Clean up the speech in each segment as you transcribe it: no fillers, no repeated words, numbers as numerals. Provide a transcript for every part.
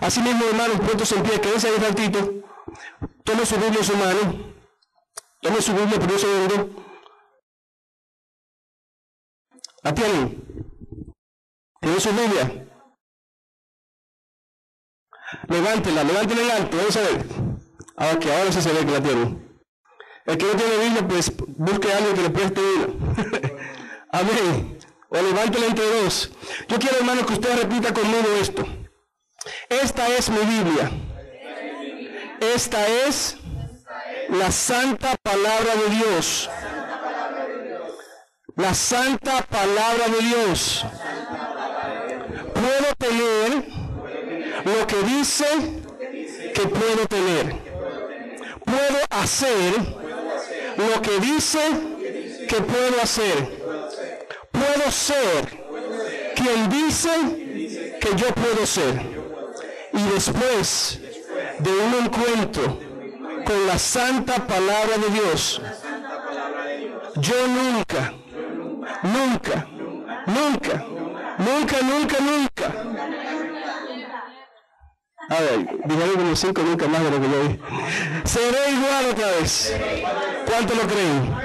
Así mismo, hermanos, pronto en pie, quédense ahí un ratito. Tome su Biblia en su mano. Tome su Biblia por un segundo. ¿La tienen? ¿Tienen su Biblia? Levántela en alto, vamos a ver. Ok, ahora sí se ve que la tienen. El que no tiene Biblia, pues busque a alguien que le preste una. Amén. O levántela entre dos. Yo quiero, hermano, que usted repita conmigo esto. Esta es mi Biblia. Esta es la santa palabra de Dios. La santa palabra de Dios. Puedo tener lo que dice que puedo tener. Puedo hacer lo que dice que puedo hacer. Puedo ser quien dice que yo puedo ser. Y después de un encuentro con la santa palabra de Dios, yo nunca, a ver, dígame como 5 nunca más de lo que yo dije. Seré igual otra vez. ¿Cuánto lo creen?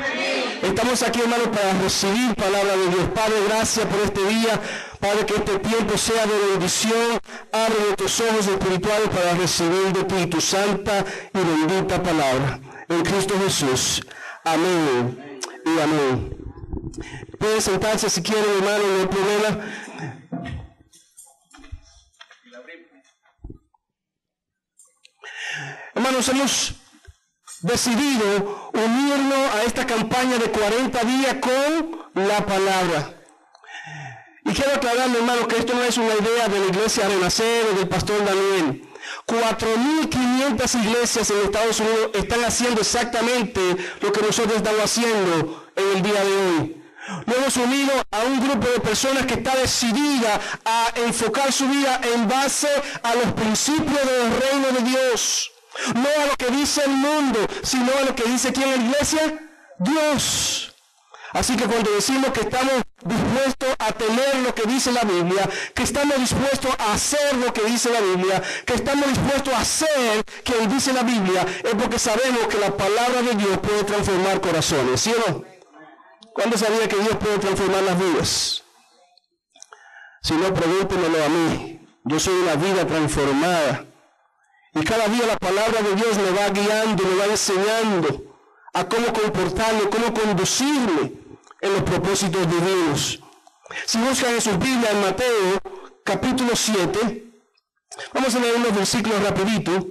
Estamos aquí, hermanos, para recibir palabra de Dios. Padre, gracias por este día. Padre, que este tiempo sea de bendición. Abre nuestros ojos espirituales para recibir de ti tu santa y bendita palabra. En Cristo Jesús. Amén y amén. Pueden sentarse si quieren, hermano, no hay problema. Hermanos, hemos decidido unirnos a esta campaña de 40 días con la palabra. Y quiero aclararle, hermanos, que esto no es una idea de la iglesia Renacer o del pastor Daniel. 4.500 iglesias en Estados Unidos están haciendo exactamente lo que nosotros estamos haciendo en el día de hoy. Nos hemos unido a un grupo de personas que está decidida a enfocar su vida en base a los principios del reino de Dios. No a lo que dice el mundo, sino a lo que dice ¿quién en la iglesia? Dios. Así que cuando decimos que estamos dispuestos a tener lo que dice la Biblia, que estamos dispuestos a hacer lo que dice la Biblia, que estamos dispuestos a ser quien dice la Biblia, es porque sabemos que la palabra de Dios puede transformar corazones, ¿sí o no? ¿Cuándo sabía que Dios puede transformar las vidas? Si no, pregúntemelo a mí. Yo soy una vida transformada. Y cada día la palabra de Dios me va guiando, me va enseñando a cómo comportarme, cómo conducirme en los propósitos divinos. Si buscan en sus Biblias en Mateo capítulo 7, vamos a leer unos versículos rapidito.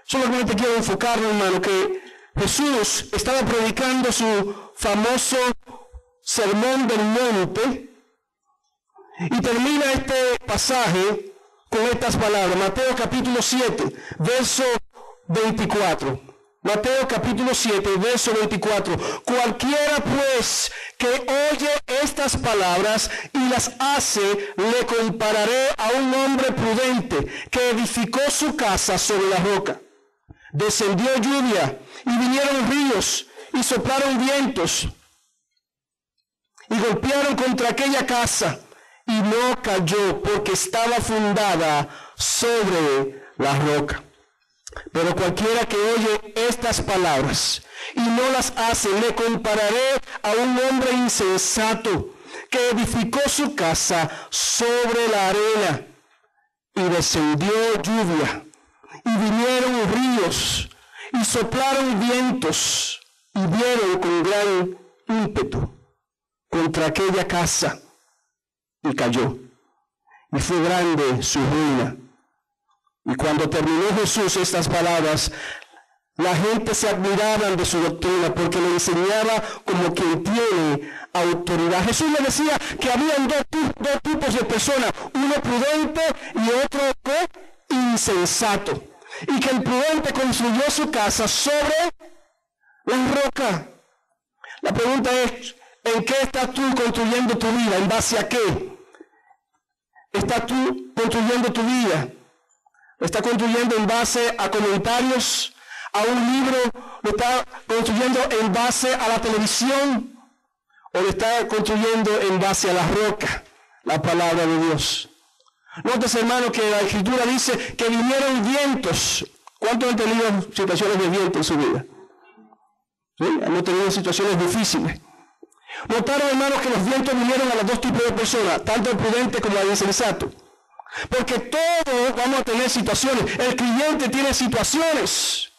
Solamente quiero enfocarme, hermano, que Jesús estaba predicando su famoso sermón del monte y termina este pasaje con estas palabras. Mateo capítulo 7, verso 24. Mateo capítulo 7, verso 24. Cualquiera pues que oye estas palabras y las hace, le compararé a un hombre prudente que edificó su casa sobre la roca. Descendió lluvia y vinieron ríos y soplaron vientos y golpearon contra aquella casa y no cayó porque estaba fundada sobre la roca. Pero cualquiera que oye estas palabras y no las hace, le compararé a un hombre insensato que edificó su casa sobre la arena y descendió lluvia y vinieron ríos y soplaron vientos y dieron con gran ímpetu contra aquella casa y cayó, y fue grande su ruina. Y cuando terminó Jesús estas palabras, la gente se admiraba de su doctrina porque le enseñaba como quien tiene autoridad. Jesús le decía que habían dos tipos de personas, uno prudente y otro insensato. Y que el prudente construyó su casa sobre la roca. La pregunta es, ¿en qué estás tú construyendo tu vida? ¿En base a qué? ¿Estás tú construyendo tu vida? ¿Lo estás construyendo en base a comentarios, a un libro? ¿Lo estás construyendo en base a la televisión? ¿O lo estás construyendo en base a la roca, la palabra de Dios? Notas, hermano, que la Escritura dice que vinieron vientos. ¿Cuántos han tenido situaciones de viento en su vida? ¿Sí? Han tenido situaciones difíciles. Notaron, hermanos, que los vientos vinieron a los dos tipos de personas, tanto el prudente como el insensato. Porque todos vamos a tener situaciones. El creyente tiene situaciones.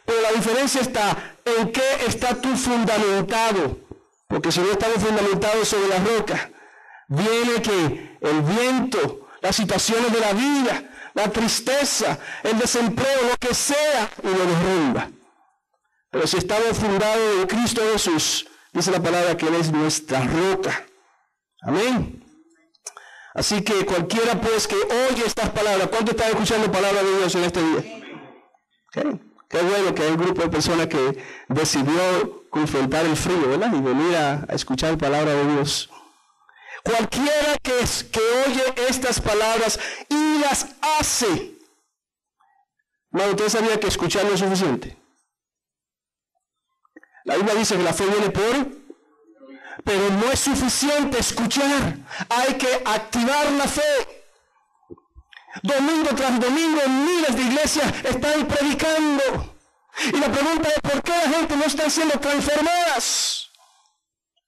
Pero la diferencia está en qué está tú fundamentado. Porque si no estamos fundamentados sobre la roca, viene que el viento, las situaciones de la vida, la tristeza, el desempleo, lo que sea, y lo derrumba. Pero si estamos fundados en Cristo Jesús, dice la palabra que Él es nuestra roca. Amén. Así que cualquiera pues que oye estas palabras, ¿cuánto están escuchando palabra de Dios en este día? Okay. Qué bueno que hay un grupo de personas que decidió confrontar el frío, ¿verdad? Y venir a escuchar palabra de Dios. Cualquiera que oye estas palabras y las hace. No, ¿usted sabía que escuchar no es suficiente? La Biblia dice que la fe viene pero no es suficiente escuchar. Hay que activar la fe. Domingo tras domingo, miles de iglesias están predicando. Y la pregunta es, ¿por qué la gente no está siendo transformadas?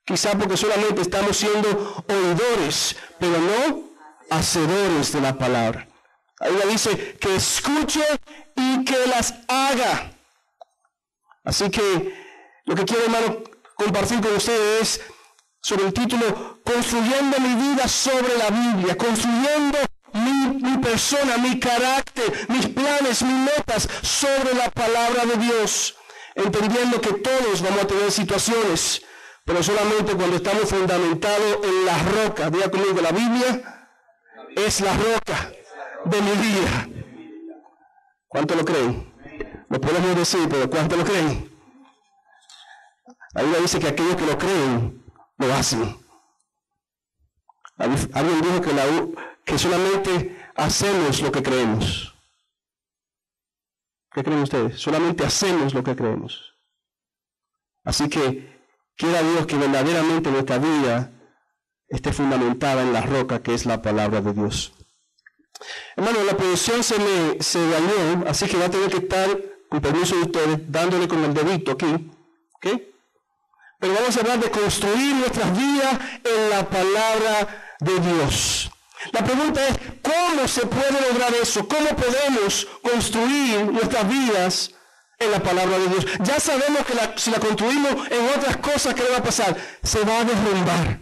Quizá porque solamente estamos siendo oidores, pero no hacedores de la palabra. La Biblia dice que escuche y que las haga. Así que lo que quiero, hermano, compartir con ustedes es sobre el título Construyendo mi vida sobre la Biblia, construyendo mi persona, mi carácter, mis planes, mis metas sobre la palabra de Dios, entendiendo que todos vamos a tener situaciones, pero solamente cuando estamos fundamentados en la roca. Diga conmigo, la Biblia es la roca de mi vida. ¿Cuánto lo creen? Lo podemos decir, pero ¿cuánto lo creen? La Biblia dice que aquellos que lo creen, lo hacen. Alguien dijo que solamente hacemos lo que creemos. ¿Qué creen ustedes? Solamente hacemos lo que creemos. Así que quiera Dios que verdaderamente nuestra vida esté fundamentada en la roca que es la palabra de Dios. Hermano, la producción se dañó, así que va a tener que estar, con permiso de ustedes, dándole con el dedito aquí. ¿Ok? Pero vamos a hablar de construir nuestras vidas en la palabra de Dios. La pregunta es, ¿cómo se puede lograr eso? ¿Cómo podemos construir nuestras vidas en la palabra de Dios? Ya sabemos que si la construimos en otras cosas, ¿qué le va a pasar? Se va a derrumbar.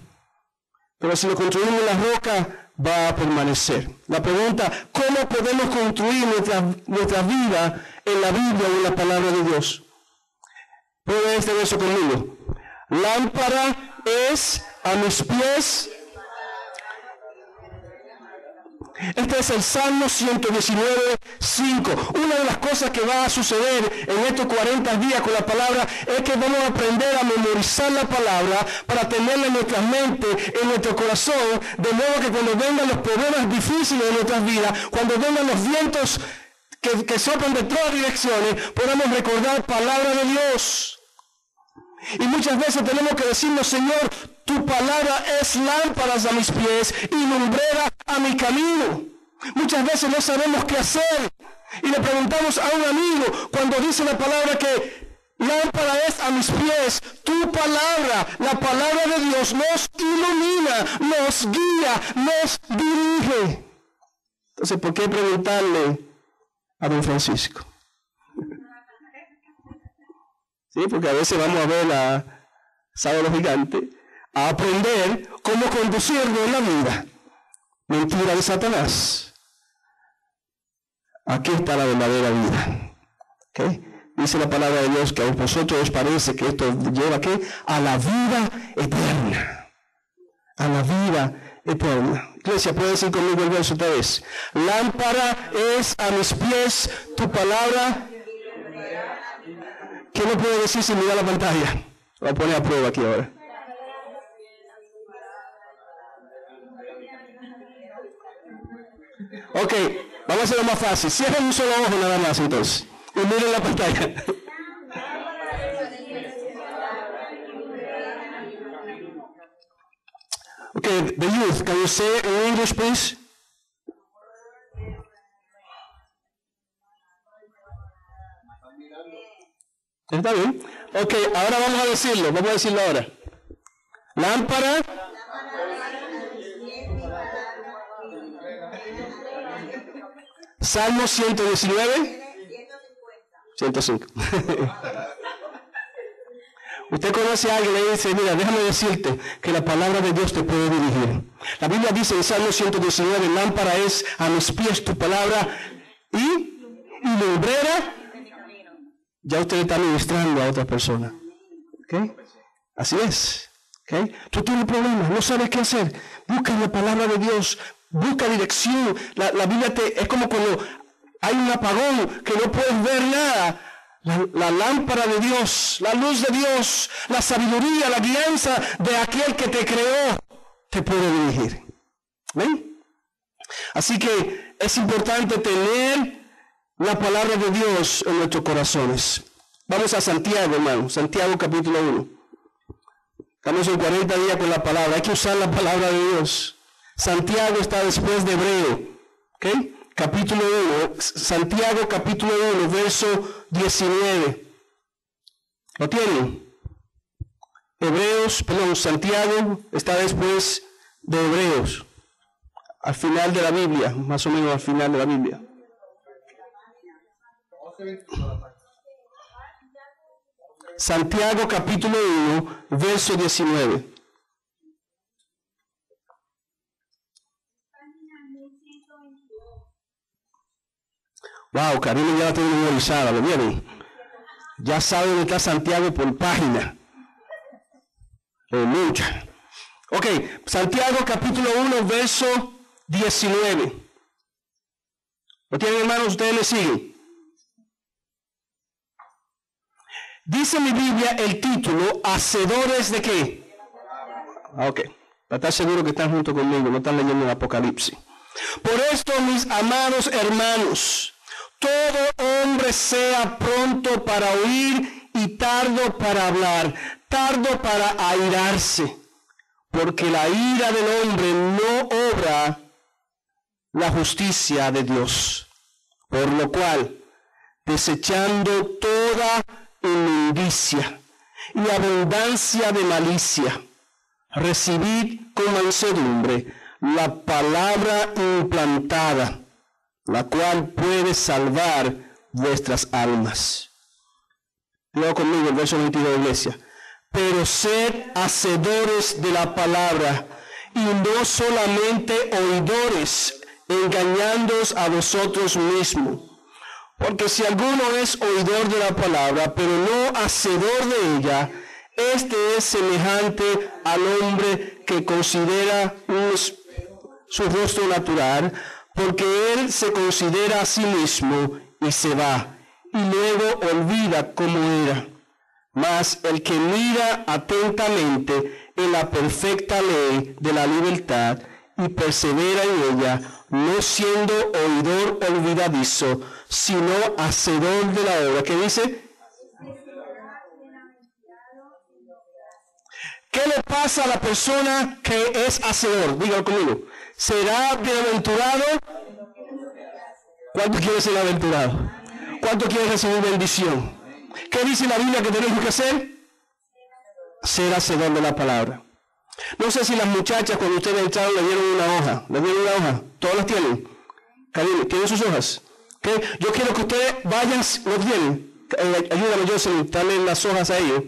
Pero si lo construimos en la roca, va a permanecer. La pregunta, ¿cómo podemos construir nuestra vida en la Biblia o en la palabra de Dios? ¿Puede ver este verso conmigo? Lámpara es a mis pies. Este es el Salmo 119:5. Una de las cosas que va a suceder en estos 40 días con la palabra es que vamos a aprender a memorizar la palabra para tenerla en nuestra mente, en nuestro corazón, de modo que cuando vengan los problemas difíciles de nuestras vidas, cuando vengan los vientos que soplan de todas direcciones, podamos recordar palabra de Dios. Y muchas veces tenemos que decirnos, Señor, tu palabra es lámparas a mis pies y lumbrera a mi camino. Muchas veces no sabemos qué hacer. Y le preguntamos a un amigo cuando dice la palabra que lámpara es a mis pies. Tu palabra, la palabra de Dios, nos ilumina, nos guía, nos dirige. Entonces, ¿por qué preguntarle a don Francisco? Sí, porque a veces vamos a ver a Sábado Gigante a aprender cómo conducirnos en la vida. Mentira de Satanás. Aquí está la verdadera vida. ¿Okay? Dice la palabra de Dios que a vosotros os parece que esto lleva ¿qué? A la vida eterna. A la vida eterna. Iglesia, ¿puede decir conmigo el verso otra vez? Lámpara es a mis pies tu palabra. ¿Quién lo puede decir sin mirar la pantalla? Voy a poner a prueba aquí ahora. Ok, vamos a hacerlo más fácil. Cierren un solo ojo nada más entonces. Y miren la pantalla. Okay, the youth, can you say in English, please? ¿Está bien? Ok, ahora vamos a decirlo ahora. Lámpara. Salmo 119. 105. Usted conoce a alguien y le dice, mira, déjame decirte que la palabra de Dios te puede dirigir. La Biblia dice en Salmo 119, lámpara es a mis pies tu palabra y lumbrera. Ya usted está ministrando a otra persona. ¿Okay? Así es. ¿Okay? Tú tienes problemas, no sabes qué hacer. Busca la palabra de Dios, busca dirección. La Biblia es como cuando hay un apagón que no puedes ver nada. La lámpara de Dios, la luz de Dios, la sabiduría, la guianza de aquel que te creó, te puede dirigir. ¿Ven? Así que es importante tener la palabra de Dios en nuestros corazones. Vamos a Santiago, hermano. Santiago capítulo 1. Estamos en 40 días con la palabra. Hay que usar la palabra de Dios. Santiago está después de Hebreo. ¿Ok? Capítulo 1. Santiago capítulo 1, verso 19. ¿Lo tienen? Santiago está después de Hebreos. Al final de la Biblia. Más o menos al final de la Biblia. Santiago capítulo 1, verso 19. Wow, Karina ya la tiene memorizada, ¿lo vieron? Ya sabe dónde está Santiago por página. Mucha. Ok, Santiago capítulo 1, verso 19. ¿Lo tienen, hermanos? Ustedes me siguen. Dice mi Biblia el título, ¿hacedores de qué? Ok, para estar seguro que están junto conmigo, no están leyendo el Apocalipsis. Por esto, mis amados hermanos, todo hombre sea pronto para oír y tardo para hablar, tardo para airarse, porque la ira del hombre no obra la justicia de Dios. Por lo cual, desechando toda inmundicia y abundancia de malicia, recibid con mansedumbre la palabra implantada, la cual puede salvar vuestras almas. Diga conmigo el verso 22, iglesia. Pero sed hacedores de la palabra y no solamente oidores, engañándoos a vosotros mismos. Porque si alguno es oidor de la palabra, pero no hacedor de ella, este es semejante al hombre que considera su rostro natural, porque él se considera a sí mismo y se va, y luego olvida cómo era. Mas el que mira atentamente en la perfecta ley de la libertad y persevera en ella, no siendo oidor olvidadizo, sino hacedor de la obra. ¿Qué dice? ¿Qué le pasa a la persona que es hacedor? Dígalo conmigo. ¿Será bienaventurado? ¿Cuánto quiere ser aventurado? ¿Cuánto quiere recibir bendición? ¿Qué dice la Biblia que tenemos que hacer? Ser hacedor de la palabra. No sé si las muchachas cuando ustedes entraron le dieron una hoja. ¿Le dieron una hoja? ¿Todas las tienen? Karina, ¿tienen sus hojas? ¿Okay? Yo quiero que ustedes vayan, ¿lo tienen? Ayúdame, Jocelyn, dale las hojas a ellos.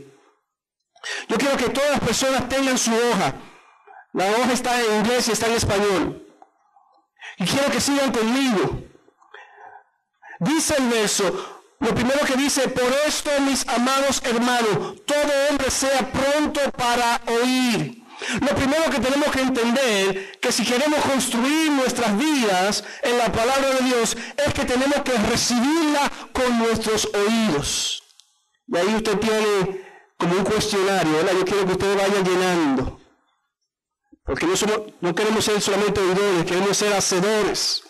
Yo quiero que todas las personas tengan su hoja. La hoja está en inglés y está en español. Y quiero que sigan conmigo. Dice el verso, lo primero que dice, por esto, mis amados hermanos, todo hombre sea pronto para oír. Lo primero que tenemos que entender, que si queremos construir nuestras vidas en la palabra de Dios, es que tenemos que recibirla con nuestros oídos. Y ahí usted tiene como un cuestionario, ¿verdad? Yo quiero que usted vaya llenando. Porque no queremos ser solamente oidores, queremos ser hacedores.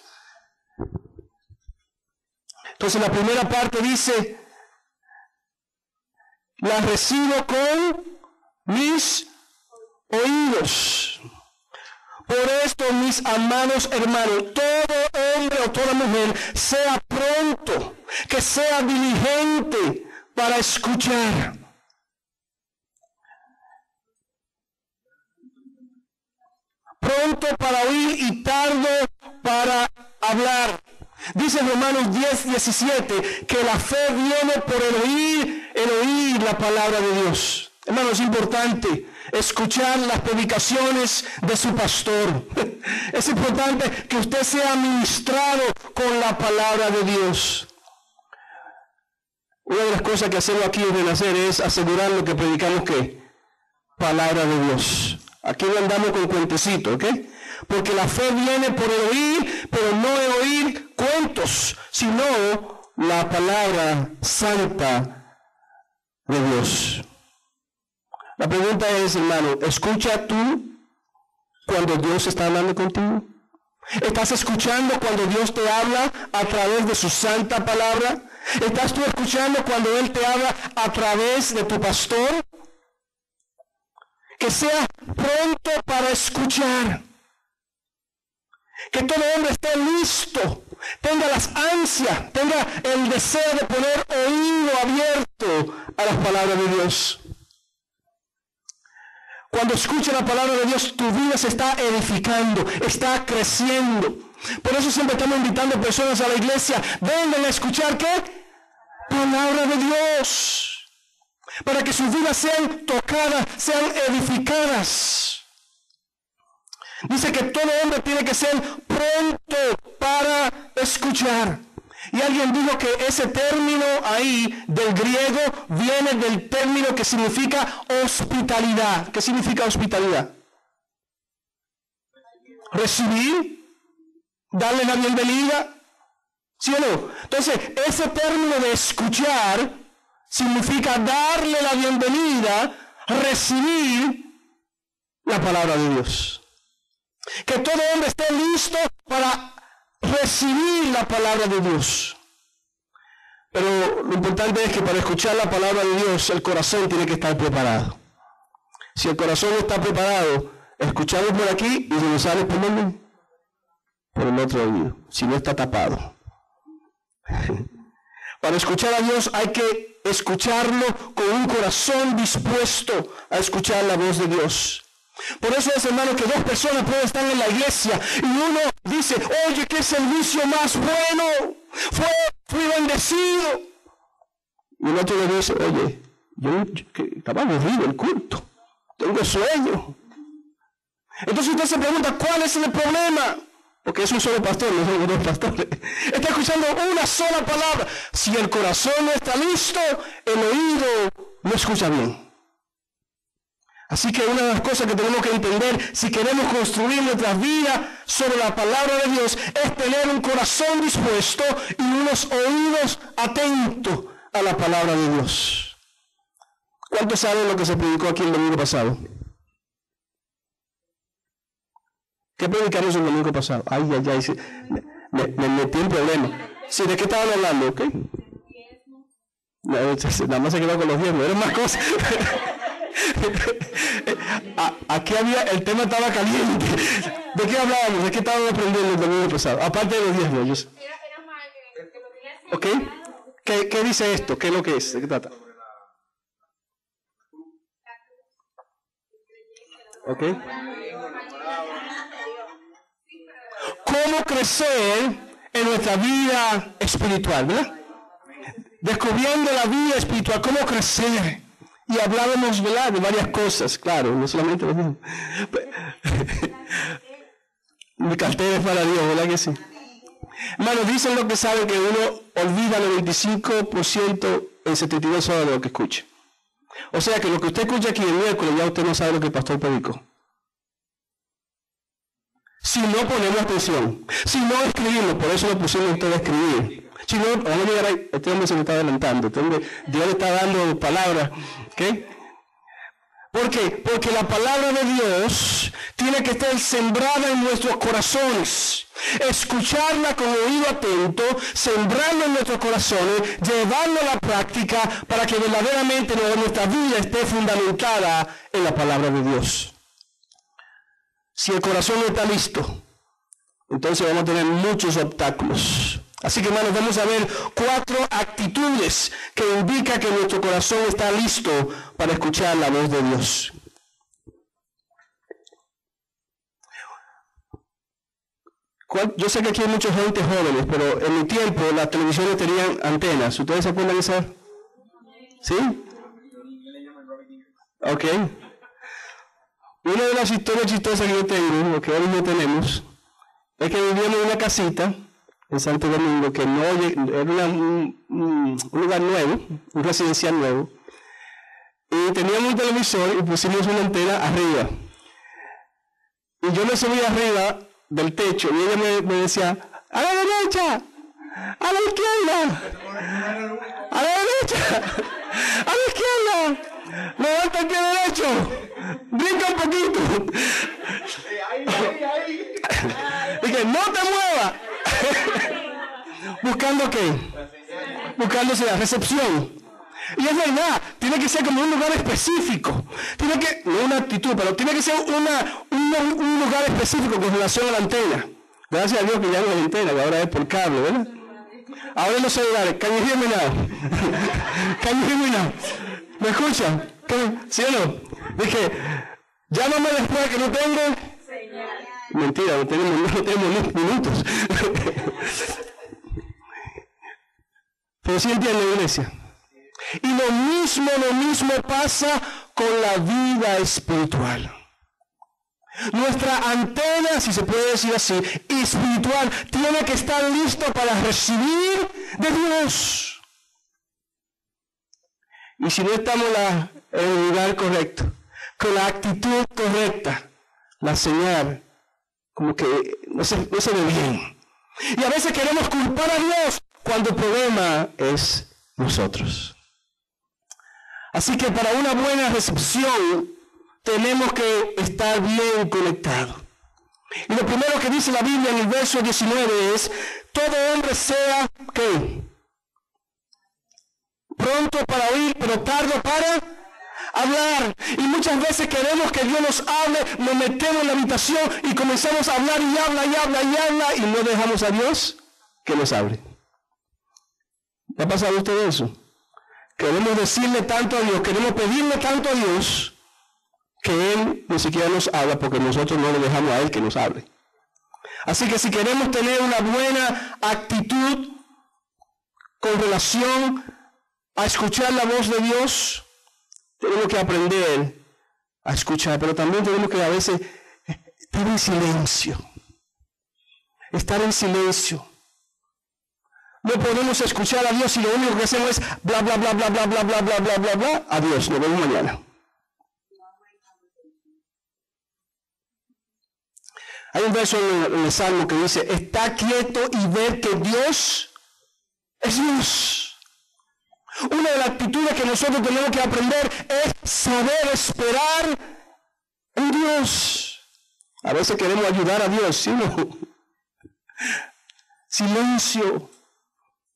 Entonces la primera parte dice, la recibo con mis oídos. Por esto, mis amados hermanos, todo hombre o toda mujer sea pronto pronto, que sea diligente para escuchar. Pronto para oír y tardo para hablar. Dice Romanos 10:17 que la fe viene por el oír la palabra de Dios. Hermano, es importante escuchar las predicaciones de su pastor. Es importante que usted sea ministrado con la palabra de Dios. Una de las cosas que hacemos aquí en Renacer es asegurarnos que predicamos ¿qué? Palabra de Dios. Aquí no andamos con cuentecitos, ¿ok? Porque la fe viene por el oír, pero no el oír cuentos, sino la palabra santa de Dios. La pregunta es, hermano, ¿escucha tú cuando Dios está hablando contigo? ¿Estás escuchando cuando Dios te habla a través de su santa palabra? ¿Estás tú escuchando cuando Él te habla a través de tu pastor? Que sea pronto para escuchar. Que todo hombre esté listo, tenga las ansias, tenga el deseo de poner oído abierto a las palabras de Dios. Cuando escucha la palabra de Dios, tu vida se está edificando, está creciendo. Por eso siempre estamos invitando personas a la iglesia, vengan a escuchar ¿qué? Palabra de Dios. Para que sus vidas sean tocadas, sean edificadas. Dice que todo hombre tiene que ser pronto para escuchar. Y alguien dijo que ese término ahí del griego viene del término que significa hospitalidad. ¿Qué significa hospitalidad? Recibir, darle la bienvenida. ¿Sí o no? Entonces, ese término de escuchar significa darle la bienvenida, recibir la palabra de Dios. Que todo hombre esté listo para recibir la palabra de Dios. Pero lo importante es que para escuchar la palabra de Dios, el corazón tiene que estar preparado. Si el corazón no está preparado, escuchamos por aquí y se nos sale por dónde? Por el otro oído, si no está tapado. Para escuchar a Dios hay que escucharlo con un corazón dispuesto a escuchar la voz de Dios. Por eso es, hermano, que dos personas pueden estar en la iglesia y uno dice, oye, qué servicio más bueno, fui bendecido. Y el otro le dice, oye, yo estaba aburrido el culto, tengo sueño. Entonces usted se pregunta, ¿cuál es el problema? Porque es un solo pastor, no son dos pastores. Está escuchando una sola palabra. Si el corazón no está listo, el oído no escucha bien. Así que una de las cosas que tenemos que entender, si queremos construir nuestra vida sobre la palabra de Dios, es tener un corazón dispuesto y unos oídos atentos a la palabra de Dios. ¿Cuántos saben lo que se predicó aquí el domingo pasado? ¿Qué predicamos el domingo pasado? Ay, me metí en problema. Sí, ¿de qué estaban hablando? ¿Ok? Nada más se quedó con los diezmos, eran más cosas. Aquí el tema estaba caliente. ¿De qué hablábamos? ¿De qué estábamos aprendiendo el domingo pasado? Aparte de los diezmos. ¿Ok? ¿Qué dice esto? ¿Qué es lo que es? ¿De qué trata? ¿Ok? ¿Cómo crecer en nuestra vida espiritual? ¿Verdad? Descubriendo la vida espiritual, ¿cómo crecer? Y hablábamos, ¿verdad?, de varias cosas, claro, no solamente lo mismo. Mi cartera es para Dios, ¿verdad que sí? Hermanos, dicen lo que saben que uno olvida el 25% en 72 horas de lo que escucha. O sea que lo que usted escucha aquí el miércoles, ya usted no sabe lo que el pastor predicó. Si no ponemos atención, si no escribimos, por eso lo pusimos ustedes a escribir. Si no, vamos a llegar ahí, este hombre se me está adelantando, Dios le está dando palabras, ¿ok? ¿Por qué? Porque la palabra de Dios tiene que estar sembrada en nuestros corazones. Escucharla con oído atento, sembrarla en nuestros corazones, llevarla a la práctica para que verdaderamente nuestra vida esté fundamentada en la palabra de Dios. Si el corazón no está listo, entonces vamos a tener muchos obstáculos Así que, hermanos, vamos a ver 4 actitudes que indican que nuestro corazón está listo para escuchar la voz de Dios. Yo sé que aquí hay mucha gente jóvenes, pero en mi tiempo las televisiones tenían antenas. ¿Ustedes se acuerdan de esa? ¿Sí? Ok. Una de las historias chistosas que yo tengo, o que hoy no tenemos, es que vivíamos en una casita en Santo Domingo, que no era un lugar nuevo, un residencial nuevo, y teníamos un televisor y pusimos una antena arriba. Y yo me subí arriba del techo y ella me decía, a la derecha, a la izquierda, a la derecha, a la izquierda, levanta el pie derecho, brinca un poquito. Dije, no te muevas. ¿Buscando qué? Buscándose la recepción. Y es verdad, tiene que ser como un lugar específico. Tiene que, no una actitud, pero tiene que ser un lugar específico con relación a la antena. Gracias a Dios que ya no es antena, que ahora es por cable, ¿verdad? Ahora en los celulares, can you hear me now? Can you hear me now? ¿Me escuchan? ¿Sí o no? Dije, llámame después que no tengo señal. Mentira, no tenemos minutos. Pero sí entiende, iglesia. Y lo mismo pasa con la vida espiritual. Nuestra antena, si se puede decir así, espiritual, tiene que estar listo para recibir de Dios. Y si no estamos en el lugar correcto, con la actitud correcta, la señal como que no se ve bien. Y a veces queremos culpar a Dios cuando el problema es nosotros. Así que para una buena recepción tenemos que estar bien conectados. Y lo primero que dice la Biblia en el verso 19 es, todo hombre sea, ¿qué? Pronto para oír, pero tardo para hablar. Y muchas veces queremos que Dios nos hable, nos metemos en la habitación y comenzamos a hablar y habla y no dejamos a Dios que nos hable. ¿Le ha pasado a usted eso? Queremos decirle tanto a Dios, queremos pedirle tanto a Dios que Él ni siquiera nos habla porque nosotros no le dejamos a Él que nos hable. Así que si queremos tener una buena actitud con relación a escuchar la voz de Dios, tenemos que aprender a escuchar, pero también tenemos que a veces estar en silencio. Estar en silencio. No podemos escuchar a Dios y lo único que hacemos es bla, bla, bla, bla, bla, bla, bla, bla, bla, bla, bla. Adiós, nos vemos mañana. Hay un verso en el Salmo que dice, está quieto y ver que Dios es Dios. Una de las actitudes que nosotros tenemos que aprender es saber esperar en Dios. A veces queremos ayudar a Dios, ¿sí o no? Silencio.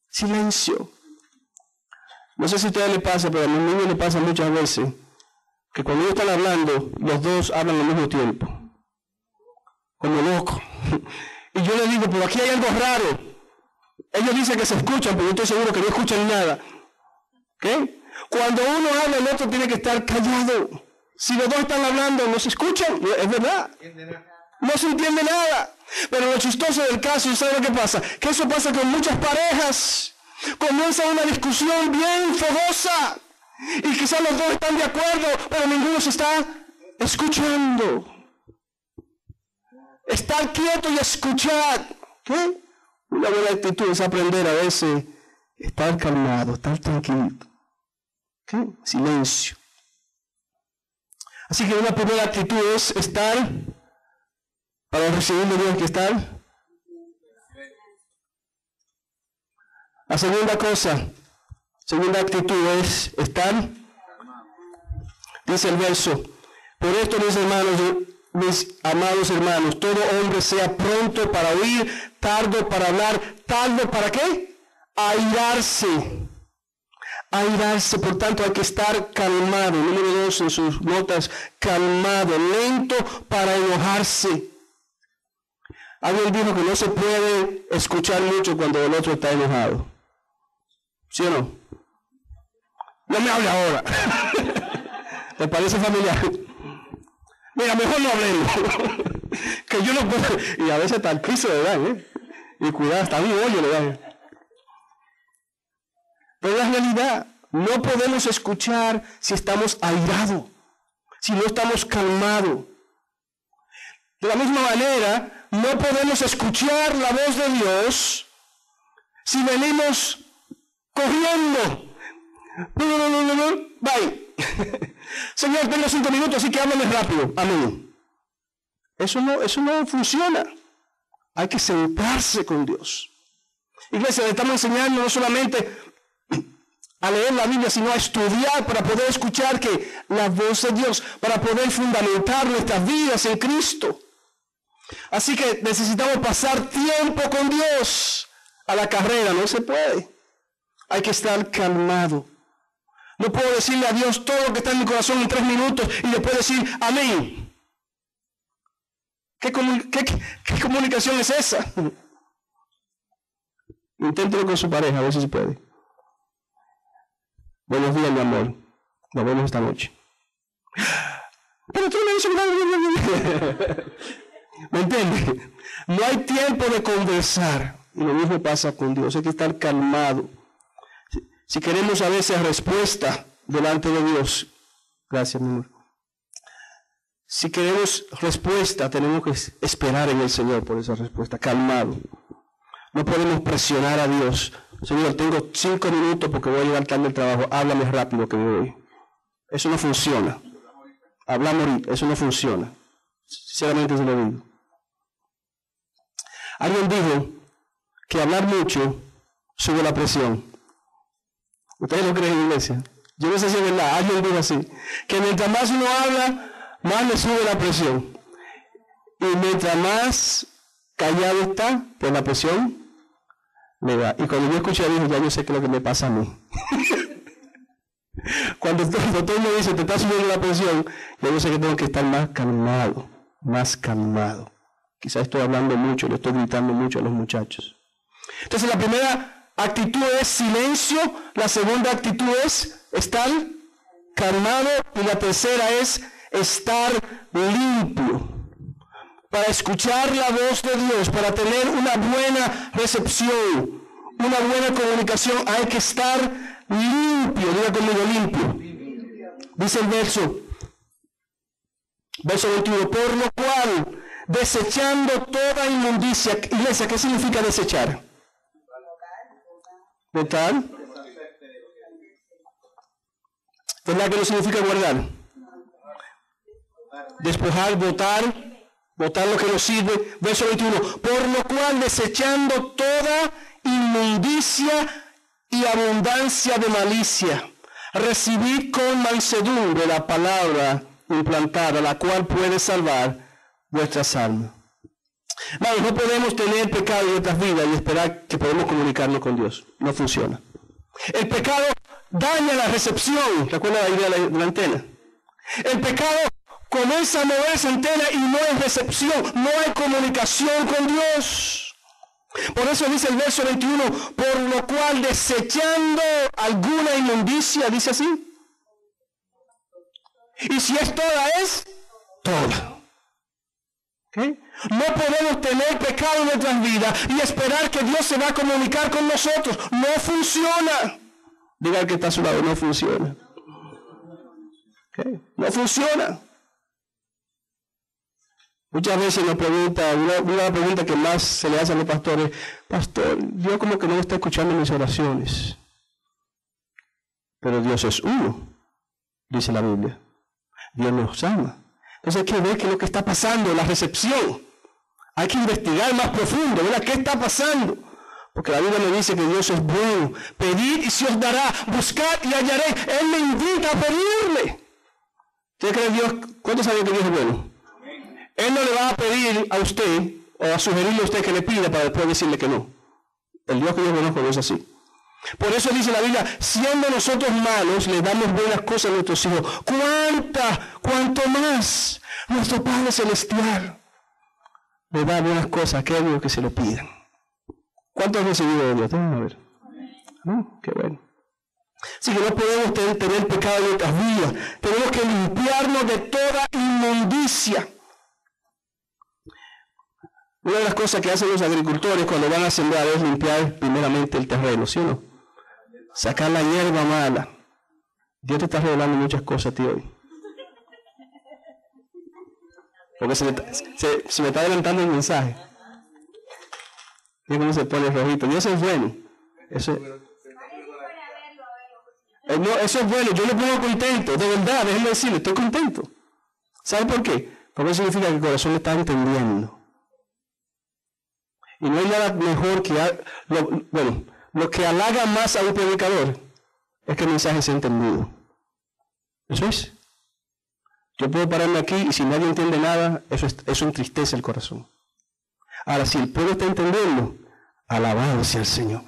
Silencio. No sé si a ustedes les pasa, pero a mis niños les pasa muchas veces que cuando ellos están hablando, los dos hablan al mismo tiempo. Como loco. Y yo les digo, pero aquí hay algo raro. Ellos dicen que se escuchan, pero yo estoy seguro que no escuchan nada. ¿Okay? Cuando uno habla, el otro tiene que estar callado. Si los dos están hablando, no se escuchan, es verdad. No se entiende nada. Pero lo chistoso del caso, ¿sabe lo que pasa? Que eso pasa con muchas parejas. Comienza una discusión bien fogosa. Y quizás los dos están de acuerdo, pero ninguno se está escuchando. Estar quieto y escuchar. ¿Qué? Una buena actitud es aprender a veces estar calmado, estar tranquilo. ¿Qué? Silencio. Así que una primera actitud es estar, para recibir de Dios, que estar. La segunda actitud es estar. Dice el verso, por esto mis amados hermanos, todo hombre sea pronto para oír, tardo para hablar, tardo para ¿qué? Airarse. Airarse, por tanto hay que estar calmado. Número 2 en sus notas, calmado, lento para enojarse. Alguien dijo que no se puede escuchar mucho cuando el otro está enojado. ¿Sí o no? No me hable ahora. ¿Te parece familiar? Mira, mejor no hablemos. Que yo no puedo. Y a veces hasta el piso le dan, Y cuidado, hasta un hoyo le dan. Pero la realidad, no podemos escuchar si estamos airados, si no estamos calmados. De la misma manera, no podemos escuchar la voz de Dios si venimos corriendo. No, bye. Señor, tengo 5 minutos, así que háblame rápido. Amén. Eso no funciona. Hay que sentarse con Dios. Iglesia, le estamos enseñando no solamente a leer la Biblia, sino a estudiar para poder escuchar que la voz de Dios, para poder fundamentar nuestras vidas en Cristo. Así que necesitamos pasar tiempo con Dios. A la carrera no se puede. Hay que estar calmado. No puedo decirle a Dios todo lo que está en mi corazón en 3 minutos y después decir amén. ¿Qué comunicación es esa? Inténtelo con su pareja, a ver si se puede. Buenos días, mi amor. Nos vemos esta noche. Pero tú me dices nada. ¿Me entiendes? No hay tiempo de conversar. Y lo mismo pasa con Dios. Hay que estar calmado. Si queremos a veces respuesta delante de Dios. Gracias, mi amor. Si queremos respuesta, tenemos que esperar en el Señor por esa respuesta. Calmado. No podemos presionar a Dios. Señor, tengo 5 minutos porque voy a llegar tarde al trabajo. Háblame rápido que me voy. Eso no funciona. Hablamos, eso no funciona. Sinceramente se lo digo. Alguien dijo que hablar mucho sube la presión. ¿Ustedes lo creen, iglesia? Yo no sé si es verdad. Alguien dijo así. Que mientras más uno habla, más le sube la presión. Y mientras más callado está, pues la presión le va. Y cuando yo escuché a Dios, ya yo sé qué es lo que me pasa a mí. Cuando el doctor me dice, te está subiendo la presión, ya yo sé que tengo que estar más calmado, más calmado. Quizás estoy hablando mucho, le estoy gritando mucho a los muchachos. Entonces la primera actitud es silencio, la segunda actitud es estar calmado y la tercera es estar limpio. Para escuchar la voz de Dios, para tener una buena recepción, una buena comunicación, hay que estar limpio. Diga conmigo, limpio. Dice el verso 21, por lo cual, desechando toda inmundicia. Iglesia, ¿qué significa desechar? ¿Botar? ¿Verdad que no significa guardar? Despojar, botar lo que nos sirve. Verso 21. Por lo cual, desechando toda inmundicia y abundancia de malicia, recibid con mansedumbre la palabra implantada, la cual puede salvar vuestras almas. Vamos, no podemos tener pecado en nuestras vidas y esperar que podemos comunicarnos con Dios. No funciona. El pecado daña la recepción. ¿Recuerda la idea de la antena? El pecado comienza a mover esa antena y no hay recepción, no hay comunicación con Dios. Por eso dice el verso 21, por lo cual desechando alguna inmundicia, dice así. Y si es toda, es toda. ¿Okay? No podemos tener pecado en nuestras vidas y esperar que Dios se va a comunicar con nosotros. No funciona. Diga al que está a su lado, no funciona. ¿Okay? No funciona. Muchas veces nos pregunta, una pregunta que más se le hace a los pastores, pastor, Dios como que no me está escuchando mis oraciones. Pero Dios es uno, dice la Biblia. Dios nos ama. Entonces hay que ver qué es lo que está pasando, la recepción. Hay que investigar más profundo, ¿verdad? ¿Qué está pasando? Porque la Biblia me dice que Dios es bueno. Pedid y se os dará, buscad y hallaré. Él me invita a pedirle. ¿Usted cree Dios? ¿Cuántos saben que Dios es bueno? Él no le va a pedir a usted o a sugerirle a usted que le pida para después decirle que no. El Dios que yo conozco no es así. Por eso dice la Biblia, siendo nosotros malos, le damos buenas cosas a nuestros hijos. ¿Cuánto más nuestro Padre Celestial le da buenas cosas a aquellos que se lo pidan. ¿Cuántos han recibido de Dios? Vamos a ver. Qué bueno. Así que no podemos tener pecado en nuestras vidas. Tenemos que limpiarnos de toda inmundicia. Una de las cosas que hacen los agricultores cuando van a sembrar es limpiar primeramente el terreno, ¿sí o no? Sacar la hierba mala. Dios te está revelando muchas cosas a ti hoy. Porque se me está adelantando el mensaje. Mira cómo se pone rojito. Y eso es bueno. Eso es bueno. Yo me pongo contento. De verdad, déjenme decirle, estoy contento. ¿Sabe por qué? Porque eso significa que el corazón está entendiendo. Y no hay nada mejor que... lo que halaga más a un predicador es que el mensaje sea entendido. Eso es. Yo puedo pararme aquí y si nadie entiende nada, eso entristece el corazón. Ahora, si el pueblo está entendiendo, alabado sea el Señor.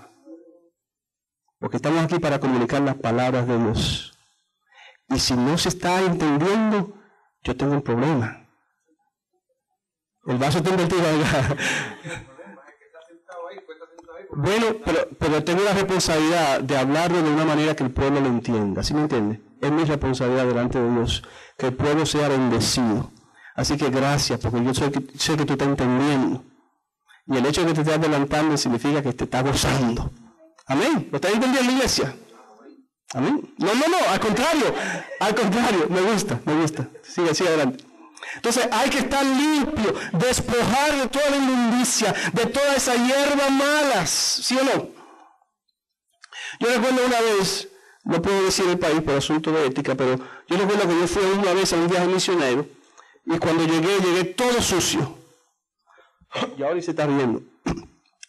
Porque estamos aquí para comunicar las palabras de Dios. Y si no se está entendiendo, yo tengo un problema. El vaso está invertido. Bueno, pero tengo la responsabilidad de hablarlo de una manera que el pueblo lo entienda. ¿Sí me entiende? Es mi responsabilidad delante de Dios que el pueblo sea bendecido. Así que gracias, porque yo sé que tú estás entendiendo. Y el hecho de que te estés adelantando significa que te estás gozando. Amén. ¿Lo estás entendiendo, iglesia? Amén. No, al contrario, me gusta. Sigue adelante. Entonces hay que estar limpio, despojar de toda la inmundicia, de toda esa hierba malas, ¿sí o no? Yo recuerdo una vez, no puedo decir el país por asunto de ética, pero yo recuerdo que yo fui una vez a un viaje misionero y cuando llegué todo sucio. Y ahora se está riendo.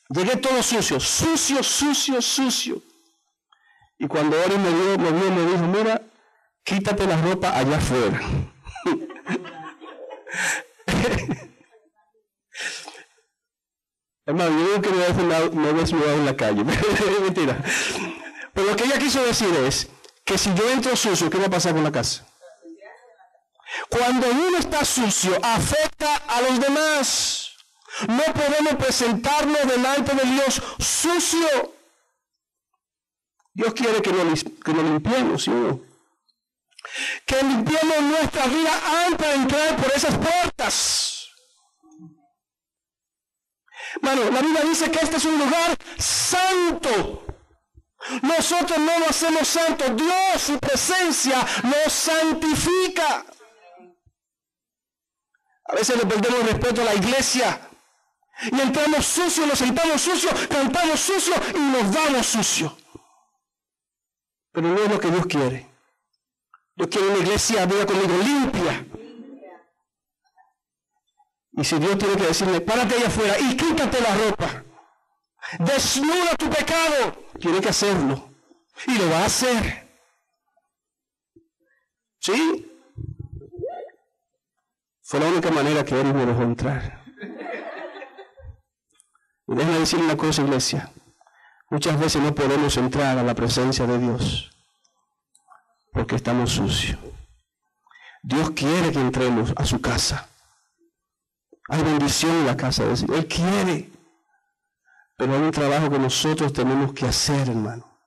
Llegué todo sucio. Y cuando Ori me vio, me dijo, mira, quítate la ropa allá afuera. Hermano, yo digo que me había desnudado en la calle. Mentira. Pero lo que ella quiso decir es que si yo entro sucio, ¿qué va a pasar con la casa? Cuando uno está sucio, afecta a los demás. No podemos presentarnos delante de Dios sucio. Dios quiere que nos limpiemos, ¿sí o no? Que limpiemos nuestra vida antes de entrar por esas puertas. Hermano, la Biblia dice que este es un lugar santo. Nosotros no lo hacemos santo. Dios, su presencia, nos santifica. A veces le perdemos respeto a la iglesia. Y entramos sucios, nos sentamos sucios, cantamos sucios y nos vamos sucios. Pero no es lo que Dios quiere. Dios quiere una iglesia, diga conmigo, limpia. Y si Dios tiene que decirle, párate allá afuera y quítate la ropa, desnuda tu pecado, tiene que hacerlo. Y lo va a hacer. ¿Sí? Fue la única manera que Él me dejó entrar. Y déjenme decir una cosa, iglesia. Muchas veces no podemos entrar a la presencia de Dios porque estamos sucios. Dios quiere que entremos a su casa. Hay bendición en la casa de Dios. Él quiere. Pero hay un trabajo que nosotros tenemos que hacer, hermano.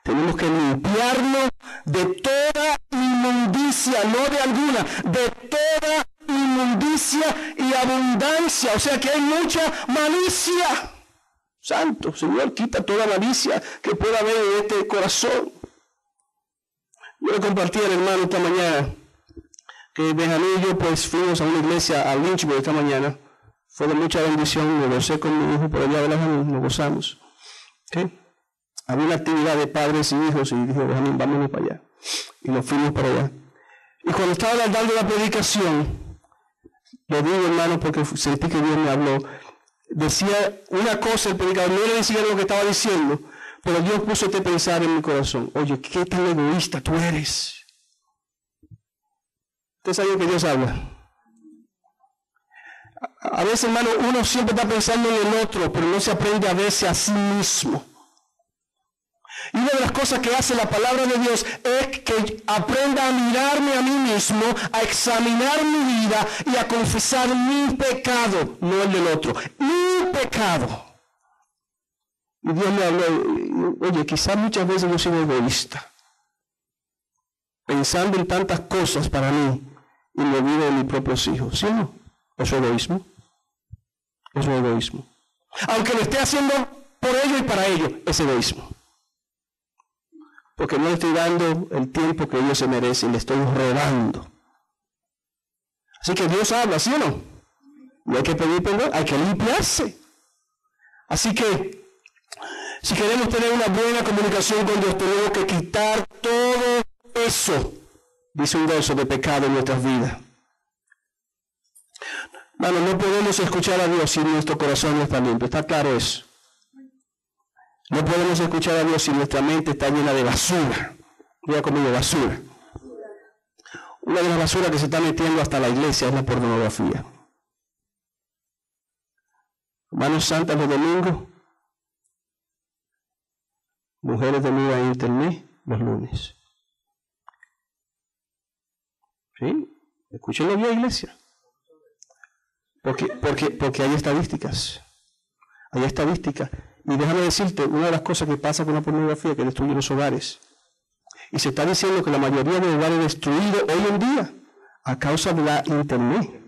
Tenemos que limpiarnos de toda inmundicia, no de alguna, de toda inmundicia y abundancia. O sea que hay mucha malicia. Santo, Señor, quita toda malicia que pueda haber en este corazón. Yo le compartí al hermano esta mañana que Benjamín y yo pues fuimos a una iglesia a Lynchburg esta mañana. Fue de mucha bendición, me gocé con mi hijo por allá de Benjamín, nos gozamos. ¿Okay? Había una actividad de padres y hijos y dijo, Benjamín, vámonos para allá. Y nos fuimos para allá. Y cuando estaba dando la predicación, lo digo, hermano, porque sentí que Dios me habló. Decía una cosa el predicador, no le decía lo que estaba diciendo, pero Dios puso este pensar en mi corazón. Oye, qué tan egoísta tú eres. ¿Usted sabe que Dios habla? A veces, hermano, uno siempre está pensando en el otro, pero no se aprende a verse a sí mismo. Y una de las cosas que hace la palabra de Dios es que aprenda a mirarme a mí mismo, a examinar mi vida y a confesar mi pecado, no el del otro, mi pecado. Y Dios me habló, oye, quizás muchas veces yo soy egoísta, pensando en tantas cosas para mí y me olvido de mis propios hijos. ¿Sí o no? ¿Eso es egoísmo? Eso es egoísmo. Aunque lo esté haciendo por ellos y para ellos, es egoísmo. Porque no le estoy dando el tiempo que ellos se merecen, le estoy robando. Así que Dios habla, ¿sí o no? Y hay que pedir perdón, hay que limpiarse. Así que, si queremos tener una buena comunicación con Dios, tenemos que quitar todo eso, dice un verso, de pecado en nuestras vidas. Bueno, no podemos escuchar a Dios si nuestro corazón no está limpio, está claro eso. No podemos escuchar a Dios si nuestra mente está llena de basura. Diga conmigo, basura. Una de las basuras que se está metiendo hasta la iglesia es la pornografía. Manos santas los domingos, mujeres de nueva en internet los lunes. ¿Sí? Escúchenlo bien, iglesia. Porque hay estadísticas. Hay estadísticas. Y déjame decirte, una de las cosas que pasa con la pornografía es que destruye los hogares. Y se está diciendo que la mayoría de hogares destruidos hoy en día a causa de la internet.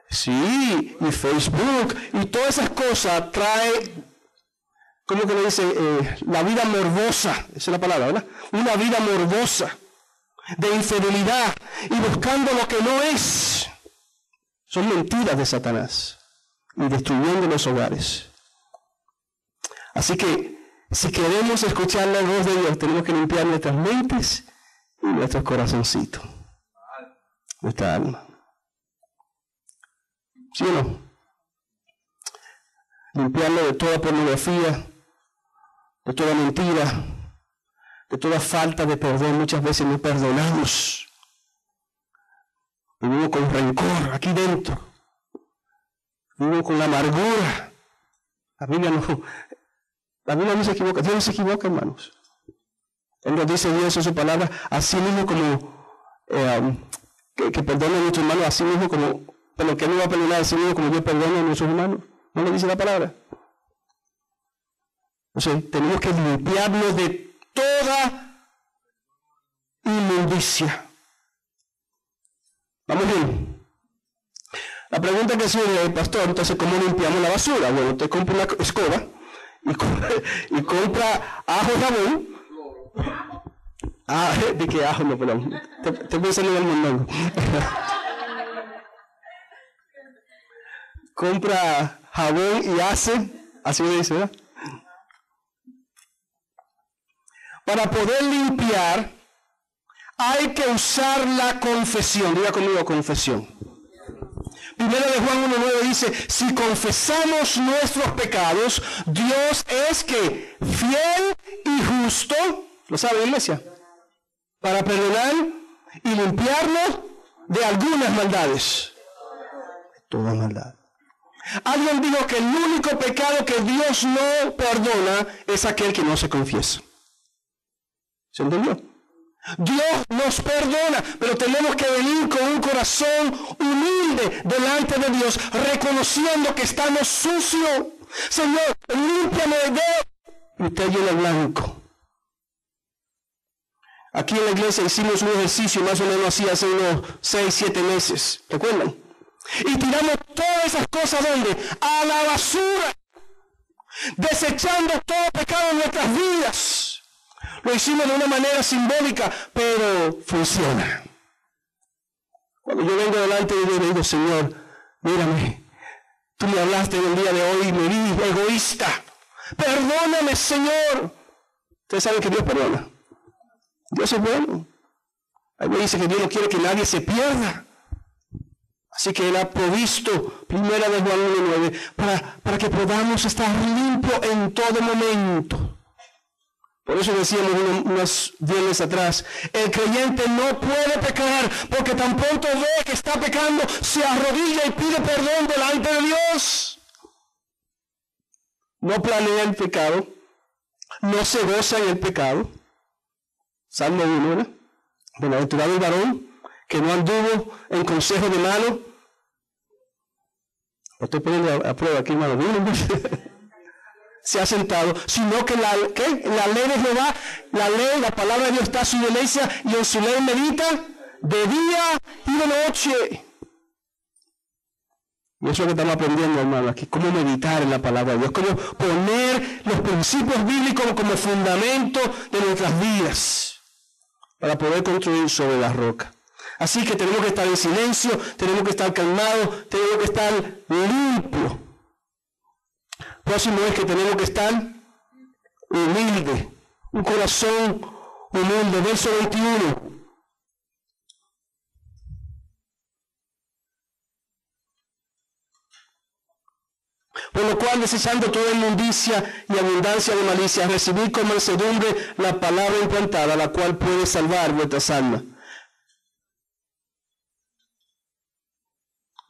Sí, y Facebook y todas esas cosas trae, ¿cómo que le dice? La vida morbosa, esa es la palabra, ¿verdad? Una vida morbosa de infidelidad y buscando lo que no es. Son mentiras de Satanás y destruyendo los hogares. Así que si queremos escuchar la voz de Dios, tenemos que limpiar nuestras mentes y nuestros corazoncitos, nuestra alma. ¿Sí o no? Limpiarlo de toda pornografía, de toda mentira, de toda falta de perdón. Muchas veces no perdonamos. Vivimos con rencor aquí dentro. Vivimos con la amargura. La Biblia no se equivoca. Dios no se equivoca, hermanos. Él nos dice Dios en su palabra, así mismo como que perdone a nuestros hermanos, así mismo como, pero que no va a perdonar a sí mismo como yo perdono a nuestros hermanos. ¿No le dice la palabra? O sea, tenemos que limpiarnos de toda inmundicia. ¿Vamos bien? La pregunta que surge, pastor, entonces, ¿cómo limpiamos la basura? Bueno, usted compra una escoba y compra ajo y jabón. ¿De qué ajo? No, perdón. Te pensando en el mundo. Compra jabón y hace, así me dice, ¿verdad? Para poder limpiar, hay que usar la confesión. Diga conmigo, confesión. Primero de Juan 1:9 dice, si confesamos nuestros pecados, Dios es que fiel y justo, ¿lo sabe la iglesia? Para perdonar y limpiarnos de algunas maldades. Toda maldad. Alguien dijo que el único pecado que Dios no perdona es aquel que no se confiesa. ¿Se entendió? Dios nos perdona, pero tenemos que venir con un corazón humilde delante de Dios, reconociendo que estamos sucios. Señor, límpiame de... Y usted llena el blanco. Aquí en la iglesia hicimos un ejercicio más o menos así hace unos 6-7 meses. ¿Recuerdan? Y tiramos todas esas cosas, ¿dónde? A la basura. Desechando todo pecado en nuestras vidas. Lo hicimos de una manera simbólica, pero funciona. Cuando yo vengo delante de Dios y digo, Señor, mírame, tú me hablaste en el día de hoy y me vi egoísta. Perdóname, Señor. Ustedes saben que Dios perdona. Dios es bueno. Ahí me dice que Dios no quiere que nadie se pierda. Así que Él ha provisto, primera de Juan 1:9, para que podamos estar limpios en todo momento. Por eso decíamos unos viernes atrás, el creyente no puede pecar, porque tan pronto ve que está pecando, se arrodilla y pide perdón delante de Dios. no planea el pecado, no se goza en el pecado. Salmo 1, ¿verdad? Bienaventurado el varón que no anduvo en consejo de malo. Lo estoy poniendo a prueba aquí, hermano. Se ha sentado, sino que la ley de Jehová, la palabra de Dios está a su delecia, y en su ley medita de día y de noche. Y eso es lo que estamos aprendiendo, hermano, aquí, cómo meditar en la palabra de Dios, cómo poner los principios bíblicos como fundamento de nuestras vidas para poder construir sobre la roca. Así que tenemos que estar en silencio, tenemos que estar calmados, tenemos que estar limpios. Próximo es que tenemos que estar humildes, un corazón humilde. Verso 21. Por lo cual, desechando toda inmundicia y abundancia de malicia, recibid con mansedumbre la palabra implantada, la cual puede salvar vuestras almas.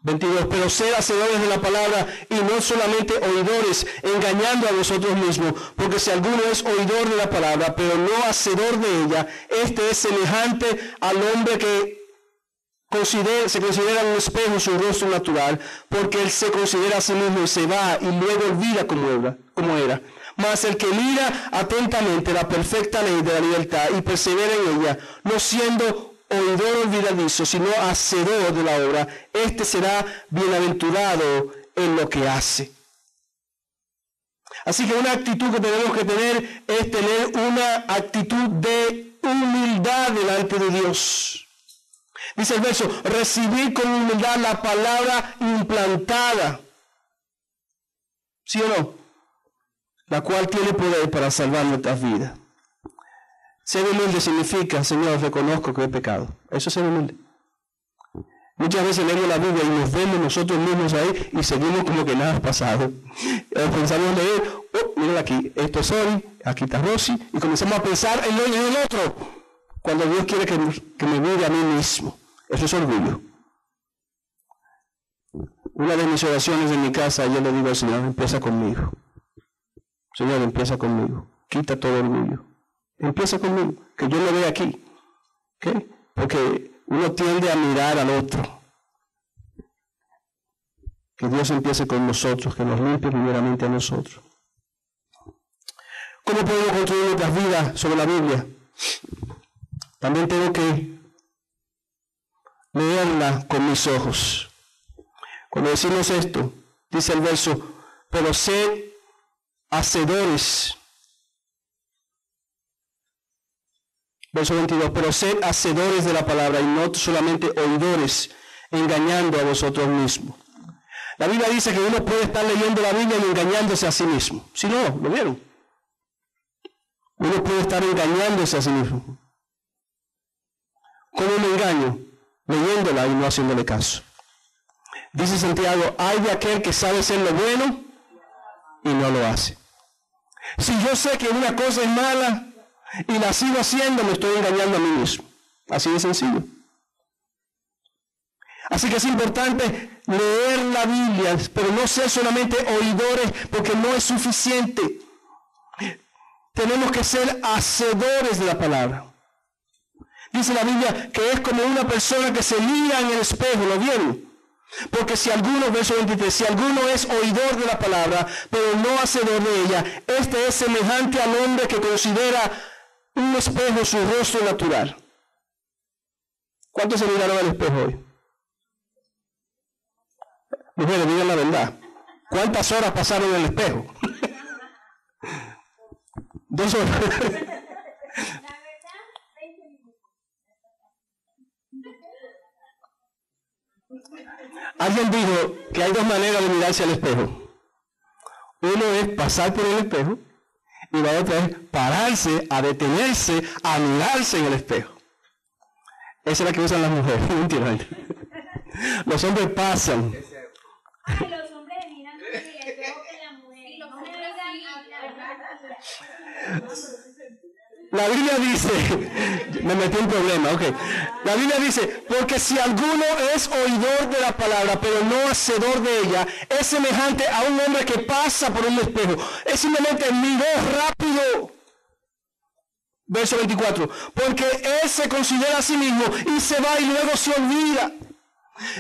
22. Pero sed hacedores de la palabra y no solamente oidores, engañando a vosotros mismos, porque si alguno es oidor de la palabra, pero no hacedor de ella, este es semejante al hombre que se considera en un espejo su rostro natural, porque él se considera a sí mismo y se va y luego olvida como era. Mas el que mira atentamente la perfecta ley de la libertad y persevera en ella, no siendo oidor olvidadizo, sino hacedor de la obra, este será bienaventurado en lo que hace. Así que una actitud que tenemos que tener es tener una actitud de humildad delante de Dios. Dice el verso, recibir con humildad la palabra implantada. ¿Sí o no? La cual tiene poder para salvar nuestras vidas. Ser humilde significa, Señor, reconozco que he pecado. Eso es ser humilde. Muchas veces leemos la Biblia y nos vemos nosotros mismos ahí y seguimos como que nada ha pasado. Pensamos leer, miren aquí, esto soy, aquí está Rosy, y comenzamos a pensar en el otro, cuando Dios quiere que me mire a mí mismo. Eso es orgullo. Una de mis oraciones en mi casa, yo le digo al Señor, empieza conmigo. Señor, empieza conmigo. Quita todo orgullo. Empieza conmigo, que yo lo vea aquí. ¿Okay? Porque uno tiende a mirar al otro. Que Dios empiece con nosotros, que nos limpie primeramente a nosotros. ¿Cómo podemos construir nuestras vidas sobre la Biblia? También tengo que leerla con mis ojos. Cuando decimos esto, dice el verso, pero sed hacedores. Verso 22, pero sed hacedores de la palabra y no solamente oidores, engañando a vosotros mismos. La Biblia dice que uno puede estar leyendo la Biblia y engañándose a sí mismo. ¿Sí no? ¿Lo vieron? Uno puede estar engañándose a sí mismo. ¿Cómo me engaño? Leyéndola y no haciéndole caso. Dice Santiago, hay de aquel que sabe hacer lo bueno y no lo hace. Si yo sé que una cosa es mala y la sigo haciendo, me estoy engañando a mí mismo. Así de sencillo. Así que es importante leer la Biblia, pero no ser solamente oidores, porque no es suficiente. Tenemos que ser hacedores de la palabra. Dice la Biblia que es como una persona que se mira en el espejo, ¿lo vieron? Porque si alguno, verso 23, si alguno es oidor de la palabra, pero no hacedor de ella, este es semejante al hombre que considera un espejo su rostro natural. ¿Cuántos se miraron al espejo hoy? Mujeres, digan la verdad. ¿Cuántas horas pasaron en el espejo? 2 horas. Alguien dijo que hay 2 maneras de mirarse al espejo. Uno es pasar por el espejo y la otra es pararse, a detenerse, a mirarse en el espejo. Esa es la que usan las mujeres. Mentira. Los hombres pasan. Ay, los hombres miran el espejo que la mujer. Y los hombres La Biblia dice, me metí en problema, ok. La Biblia dice, porque si alguno es oidor de la palabra, pero no hacedor de ella, es semejante a un hombre que pasa por un espejo. Es simplemente miró rápido. Verso 24, porque él se considera a sí mismo y se va y luego se olvida.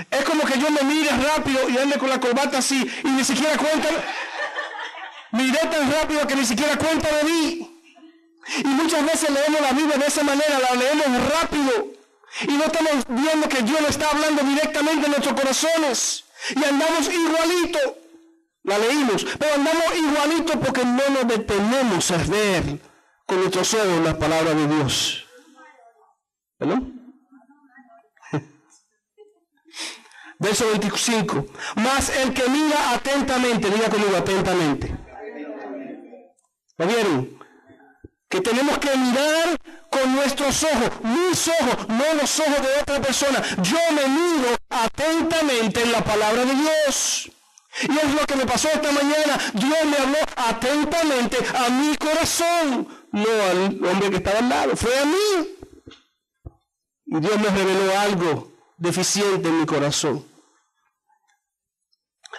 Es como que yo me mire rápido y ande con la corbata así y ni siquiera cuenta. Miré tan rápido que ni siquiera cuenta de mí. Y muchas veces leemos la Biblia de esa manera, la leemos rápido. Y no estamos viendo que Dios lo está hablando directamente en nuestros corazones. Y andamos igualito. La leímos, pero andamos igualito porque no nos detenemos a ver con nuestros ojos la palabra de Dios. ¿Verdad? Verso 25. Mas el que mira atentamente, diga conmigo atentamente. ¿Lo vieron? Que tenemos que mirar con nuestros ojos, mis ojos, no los ojos de otra persona. Yo me miro atentamente en la palabra de Dios. Y es lo que me pasó esta mañana. Dios me habló atentamente a mi corazón, no al hombre que estaba al lado, fue a mí. Y Dios me reveló algo deficiente en mi corazón.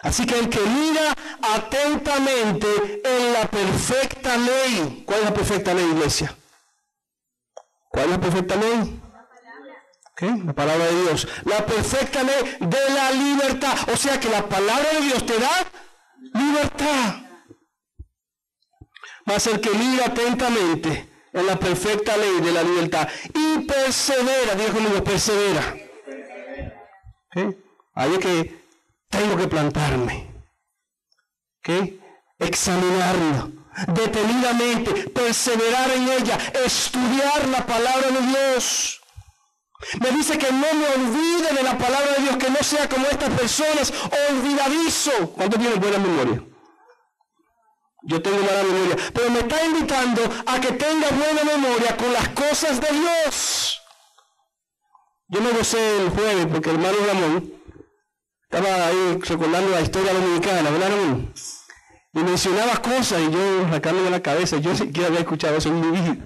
Así que el que mira atentamente en la perfecta ley. ¿Cuál es la perfecta ley, iglesia? ¿Cuál es la perfecta ley? ¿Okay? La palabra de Dios. La perfecta ley de la libertad. O sea que la palabra de Dios te da libertad. Mas el que mira atentamente en la perfecta ley de la libertad y persevera, diga conmigo, persevera. ¿Okay? Ahí es que tengo que plantarme. ¿Okay? Examinarlo detenidamente, perseverar en ella, estudiar la palabra de Dios. Me dice que no me olvide de la palabra de Dios, que no sea como estas personas, olvidadizo. ¿Cuántos tienen buena memoria? Yo tengo mala memoria, pero me está invitando a que tenga buena memoria con las cosas de Dios. Yo me gocé el jueves porque el hermano Ramón estaba ahí recordando la historia dominicana, ¿verdad, Ramón? Y mencionaba cosas y yo sacándome la cabeza, yo ni siquiera había escuchado eso en mi vida.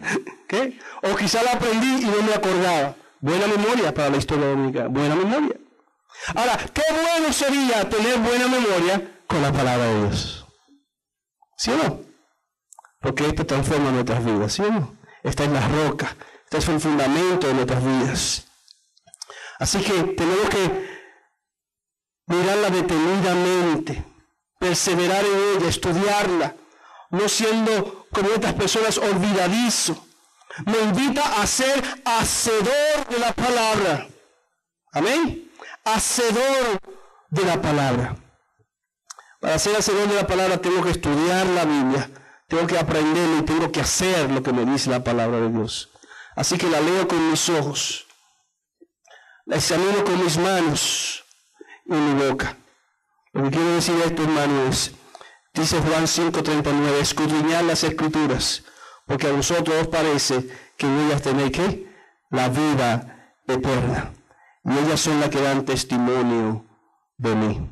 ¿Qué? O quizá la aprendí y no me acordaba. Buena memoria para la historia dominicana, buena memoria. Ahora, qué bueno sería tener buena memoria con la palabra de Dios. ¿Sí o no? Porque esto transforma nuestras vidas, ¿sí o no? Esta es la roca, este es el fundamento de nuestras vidas. Así que tenemos que mirarla detenidamente, perseverar en ella, estudiarla, no siendo como estas personas olvidadizo. Me invita a ser hacedor de la palabra. Amén. Hacedor de la palabra. Para ser hacedor de la palabra tengo que estudiar la Biblia, tengo que aprenderlo y tengo que hacer lo que me dice la palabra de Dios. Así que la leo con mis ojos, la examino con mis manos y mi boca. Lo que quiero decir esto, hermano, es, dice Juan 5:39, escudriñad las Escrituras, porque a vosotros os parece que en ellas tenéis ¿qué? La vida eterna. Y ellas son las que dan testimonio de mí.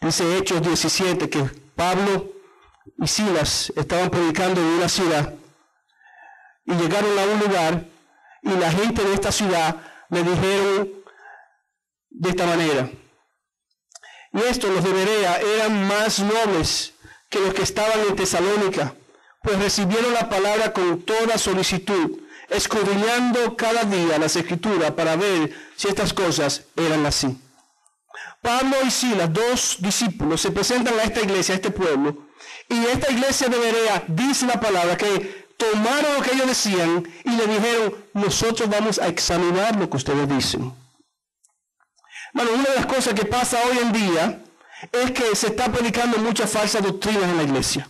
Dice Hechos 17 que Pablo y Silas estaban predicando en una ciudad y llegaron a un lugar y la gente de esta ciudad le dijeron de esta manera. Y estos, los de Berea, eran más nobles que los que estaban en Tesalónica, pues recibieron la palabra con toda solicitud, escudriñando cada día las Escrituras para ver si estas cosas eran así. Pablo y Silas, dos discípulos, se presentan a esta iglesia, a este pueblo, y esta iglesia de Berea dice la palabra que tomaron lo que ellos decían y le dijeron, nosotros vamos a examinar lo que ustedes dicen. Bueno, una de las cosas que pasa hoy en día es que se está predicando muchas falsas doctrinas en la iglesia.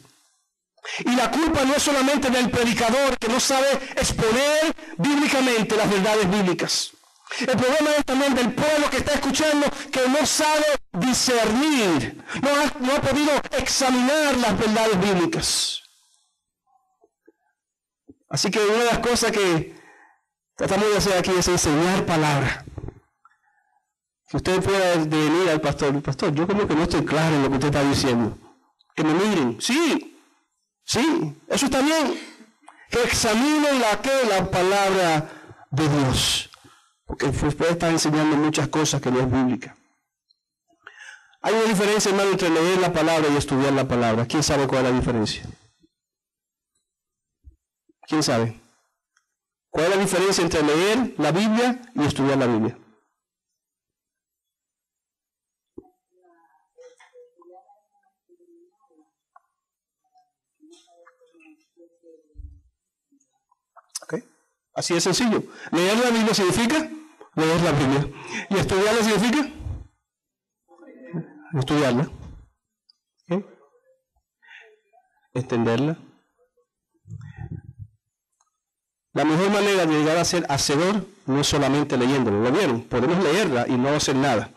Y la culpa no es solamente del predicador que no sabe exponer bíblicamente las verdades bíblicas. El problema es también del pueblo que está escuchando, que no sabe discernir, no ha podido examinar las verdades bíblicas. Así que una de las cosas que tratamos de hacer aquí es enseñar palabra. Que usted pueda venir al pastor, yo como que no estoy claro en lo que usted está diciendo. Que me miren, sí, eso está bien. que examinen la palabra de Dios. Porque usted está enseñando muchas cosas que no es bíblica. Hay una diferencia, hermano, entre leer la palabra y estudiar la palabra. ¿Quién sabe cuál es la diferencia? ¿Quién sabe? ¿Cuál es la diferencia entre leer la Biblia y estudiar la Biblia? Okay. Así de sencillo. Leer la Biblia significa leer la Biblia. ¿Y estudiarla significa? Estudiarla. ¿Okay? Entenderla. La mejor manera de llegar a ser hacedor no es solamente leyéndolo. ¿Lo vieron? Podemos leerla y no hacer nada.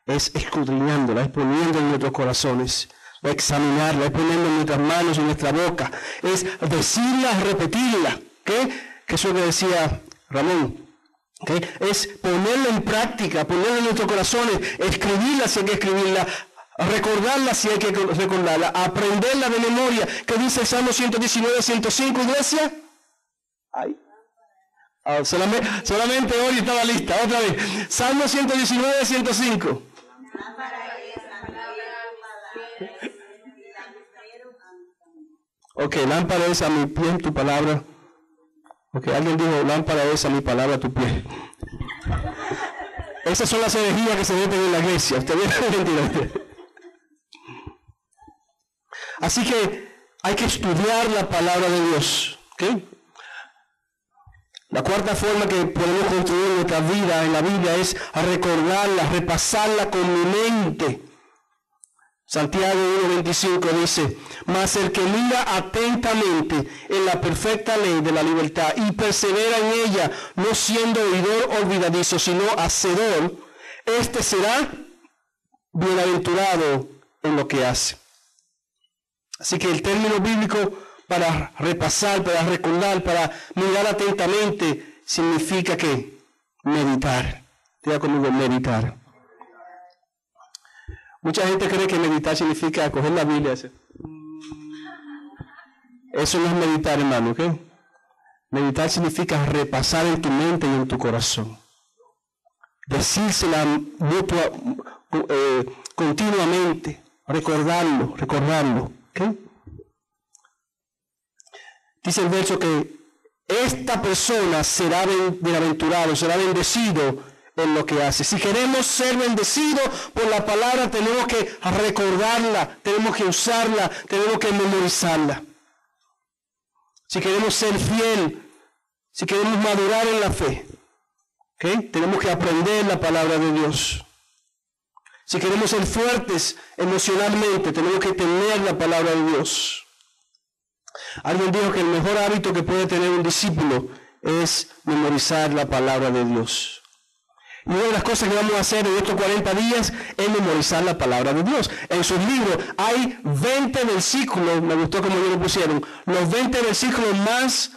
Es escudriñándola, es poniendo en nuestros corazones, es examinarla, es poniendo en nuestras manos y en nuestra boca, es decirla, repetirla. ¿Okay? Que eso que decía Ramón. ¿Okay? Es ponerla en práctica, ponerla en nuestros corazones, escribirla si hay que escribirla, recordarla si hay que recordarla, aprenderla de memoria. ¿Qué dice el Salmo 119, 105, iglesia? Ay. Solamente hoy estaba lista, otra vez. Salmo 119, 105. Ok, lámpara es a mi pie tu palabra. Ok, alguien dijo, lámpara es a mi palabra tu pie. Esas son las herejías que se meten en la iglesia. Usted ve. Así que hay que estudiar la palabra de Dios. ¿Okay? La cuarta forma que podemos construir nuestra vida en la Biblia es recordarla, repasarla con mi mente. Santiago 1:25 dice, mas el que mira atentamente en la perfecta ley de la libertad y persevera en ella, no siendo oidor olvidadizo, sino hacedor, este será bienaventurado en lo que hace. Así que el término bíblico para repasar, para recordar, para mirar atentamente, significa que meditar. Diga conmigo, meditar. Mucha gente cree que meditar significa coger la Biblia. Eso no es meditar, hermano, ¿ok? Meditar significa repasar en tu mente y en tu corazón. Decírsela continuamente, recordarlo, ¿ok? Dice el verso que esta persona será bienaventurado, será bendecido en lo que hace. Si queremos ser bendecidos por la palabra, tenemos que recordarla, tenemos que usarla, tenemos que memorizarla. Si queremos ser fiel, si queremos madurar en la fe, ¿okay? Tenemos que aprender la palabra de Dios. Si queremos ser fuertes emocionalmente, tenemos que tener la palabra de Dios. Alguien dijo que el mejor hábito que puede tener un discípulo es memorizar la palabra de Dios. Y una de las cosas que vamos a hacer en estos 40 días es memorizar la palabra de Dios. En sus libros hay 20 versículos, me gustó como ellos lo pusieron, los 20 versículos más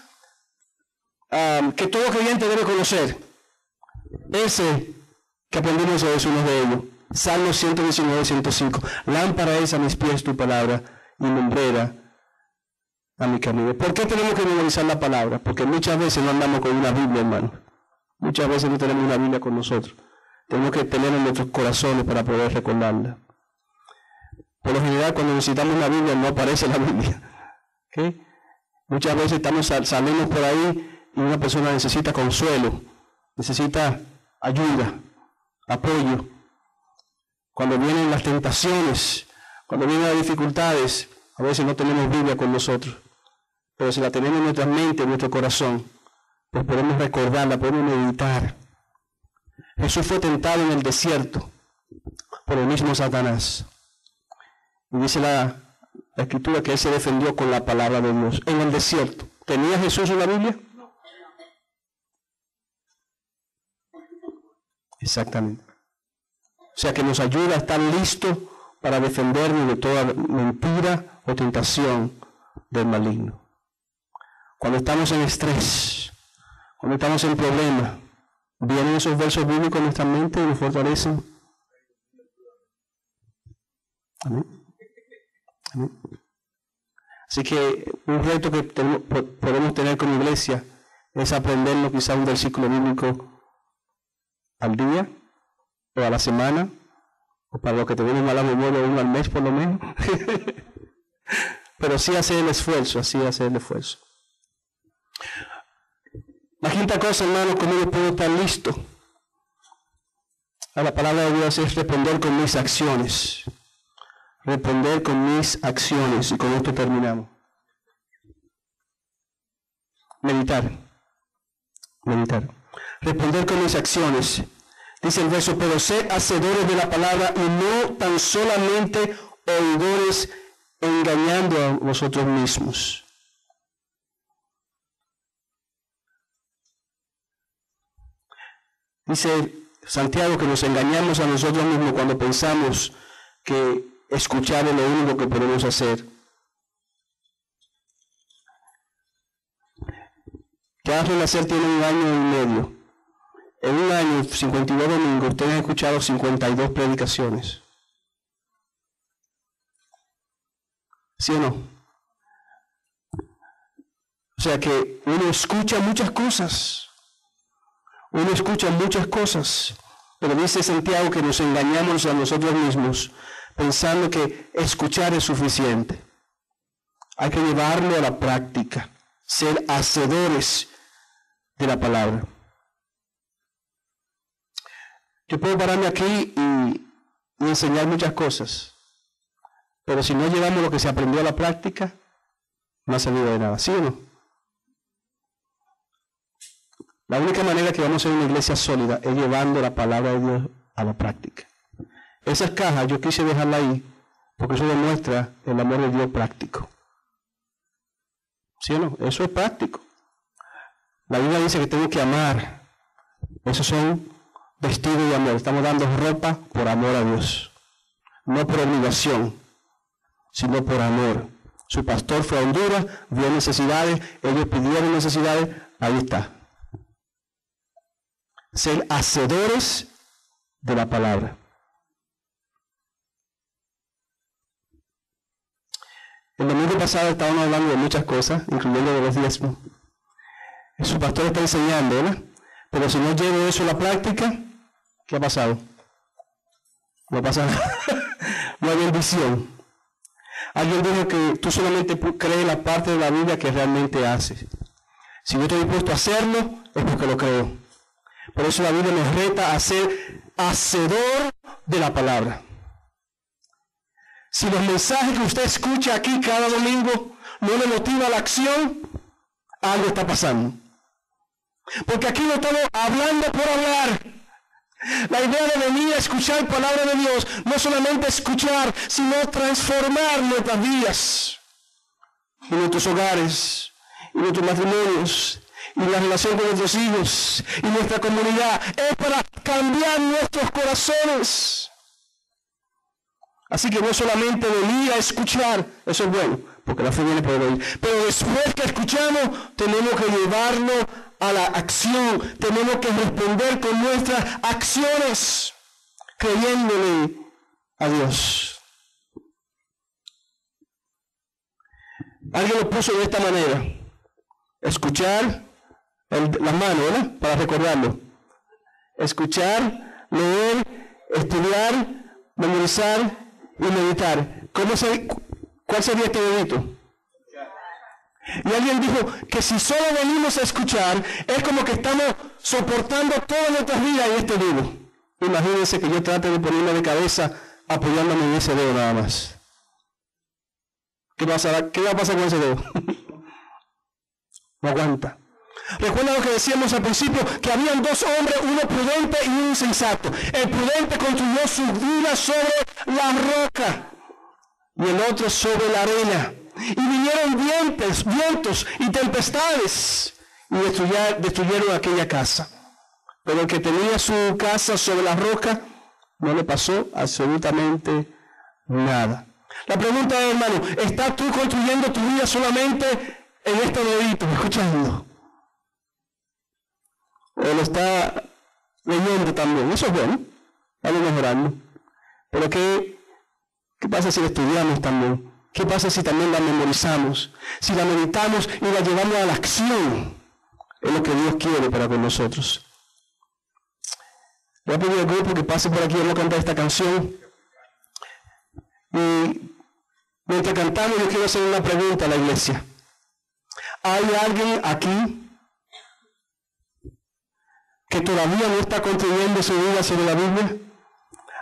que todo creyente debe conocer. Ese que aprendimos hoy es uno de ellos. Salmo 119, 105. Lámpara es a mis pies tu palabra y lumbrera a mi camino. ¿Por qué tenemos que memorizar la palabra? Porque muchas veces no andamos con una Biblia, hermano. Muchas veces no tenemos una Biblia con nosotros. Tenemos que tenerla en nuestros corazones para poder recordarla. Por lo general, cuando necesitamos una Biblia, no aparece la Biblia. ¿Okay? Muchas veces salimos por ahí y una persona necesita consuelo, necesita ayuda, apoyo. Cuando vienen las tentaciones, cuando vienen las dificultades, a veces no tenemos Biblia con nosotros. Pero si la tenemos en nuestra mente, en nuestro corazón, pues podemos recordarla, podemos meditar. Jesús fue tentado en el desierto por el mismo Satanás. Y dice la Escritura que él se defendió con la palabra de Dios en el desierto. ¿Tenía Jesús una Biblia? Exactamente. O sea que nos ayuda a estar listos para defendernos de toda mentira o tentación del maligno. Cuando estamos en estrés, cuando estamos en problemas, vienen esos versos bíblicos en nuestra mente y nos fortalecen. Amén. Amén. Así que un reto que podemos tener como iglesia es aprendernos quizá un versículo bíblico al día, o a la semana, o para los que tenemos mala memoria, uno al mes por lo menos. Pero sí hacer el esfuerzo, La quinta cosa, hermano, ¿cómo yo puedo estar listo? A la palabra de Dios es responder con mis acciones. Responder con mis acciones. Y con esto terminamos. Meditar. Responder con mis acciones. Dice el verso, pero sed hacedores de la palabra y no tan solamente oidores, engañando a vosotros mismos. Dice Santiago que nos engañamos a nosotros mismos cuando pensamos que escuchar es lo único que podemos hacer. Cada Renacer tiene 1 año y medio. En 1 año, 52 domingos, ustedes han escuchado 52 predicaciones. ¿Sí o no? O sea que uno escucha muchas cosas. Pero dice Santiago que nos engañamos a nosotros mismos pensando que escuchar es suficiente. Hay que llevarlo a la práctica. Ser hacedores de la palabra. Yo puedo pararme aquí y enseñar muchas cosas, pero si no llevamos lo que se aprendió a la práctica, no ha servido de nada, ¿sí o no? La única manera que vamos a ser una iglesia sólida es llevando la palabra de Dios a la práctica. Esas cajas yo quise dejarla ahí, porque eso demuestra el amor de Dios práctico. ¿Sí o no? Eso es práctico. La Biblia dice que tengo que amar. Esos son vestidos de amor. Estamos dando ropa por amor a Dios. No por obligación, sino por amor. Su pastor fue a Honduras, vio necesidades, ellos pidieron necesidades, ahí está. Ser hacedores de la palabra. El domingo pasado estábamos hablando de muchas cosas, incluyendo de los diezmos. Su pastor está enseñando, ¿verdad? Pero si no llevo eso a la práctica, ¿qué ha pasado? No pasa nada. No hay bendición. Alguien dijo que tú solamente crees la parte de la Biblia que realmente haces. Si yo estoy dispuesto a hacerlo, es porque lo creo. Por eso la Biblia nos reta a ser hacedor de la palabra. Si los mensajes que usted escucha aquí cada domingo no le motiva a la acción, algo está pasando. Porque aquí no estamos hablando por hablar. La idea de venir a escuchar palabra de Dios, no solamente escuchar, sino transformar nuestras vidas, y nuestros hogares, y nuestros matrimonios, y la relación con nuestros hijos, y nuestra comunidad. Es para cambiar nuestros corazones. Así que no solamente venir a escuchar, eso es bueno, porque la fe viene por el oír. Pero después que escuchamos, tenemos que llevarlo a la acción. Tenemos que responder con nuestras acciones, creyéndole a Dios. Alguien lo puso de esta manera. Escuchar, las manos, ¿verdad? Para recordarlo. Escuchar, leer, estudiar, memorizar y meditar. ¿Cuál sería este dedito? Y alguien dijo que si solo venimos a escuchar, es como que estamos soportando todas nuestras vidas en este dedo. Imagínense que yo trate de ponerme de cabeza apoyándome en ese dedo nada más. ¿Qué va a pasar con ese dedo? No aguanta. Recuerda lo que decíamos al principio, que habían 2 hombres, uno prudente y uno insensato. El prudente construyó su vida sobre la roca y el otro sobre la arena. Y vinieron vientos y tempestades y destruyeron aquella casa. Pero el que tenía su casa sobre la roca no le pasó absolutamente nada. La pregunta es, hermano, ¿estás tú construyendo tu vida solamente en este dedito, escuchando? ¿O lo está leyendo también? Eso es bueno, vamos mejorando. Pero ¿qué pasa si lo estudiamos también? ¿Qué pasa si también la memorizamos? Si la meditamos y la llevamos a la acción, es lo que Dios quiere para con nosotros. Voy a pedir al grupo que pase por aquí, vamos a cantar esta canción. Y mientras cantamos, yo quiero hacer una pregunta a la iglesia. ¿Hay alguien aquí que todavía no está construyendo su vida sobre la Biblia?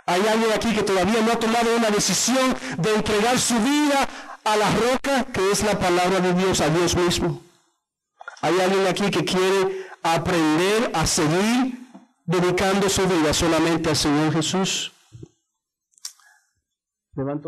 ¿Hay alguien aquí que todavía no ha tomado una decisión de entregar su vida a la roca que es la palabra de Dios, a Dios mismo? ¿Hay alguien aquí que quiere aprender a seguir dedicando su vida solamente al Señor Jesús? Levanto mi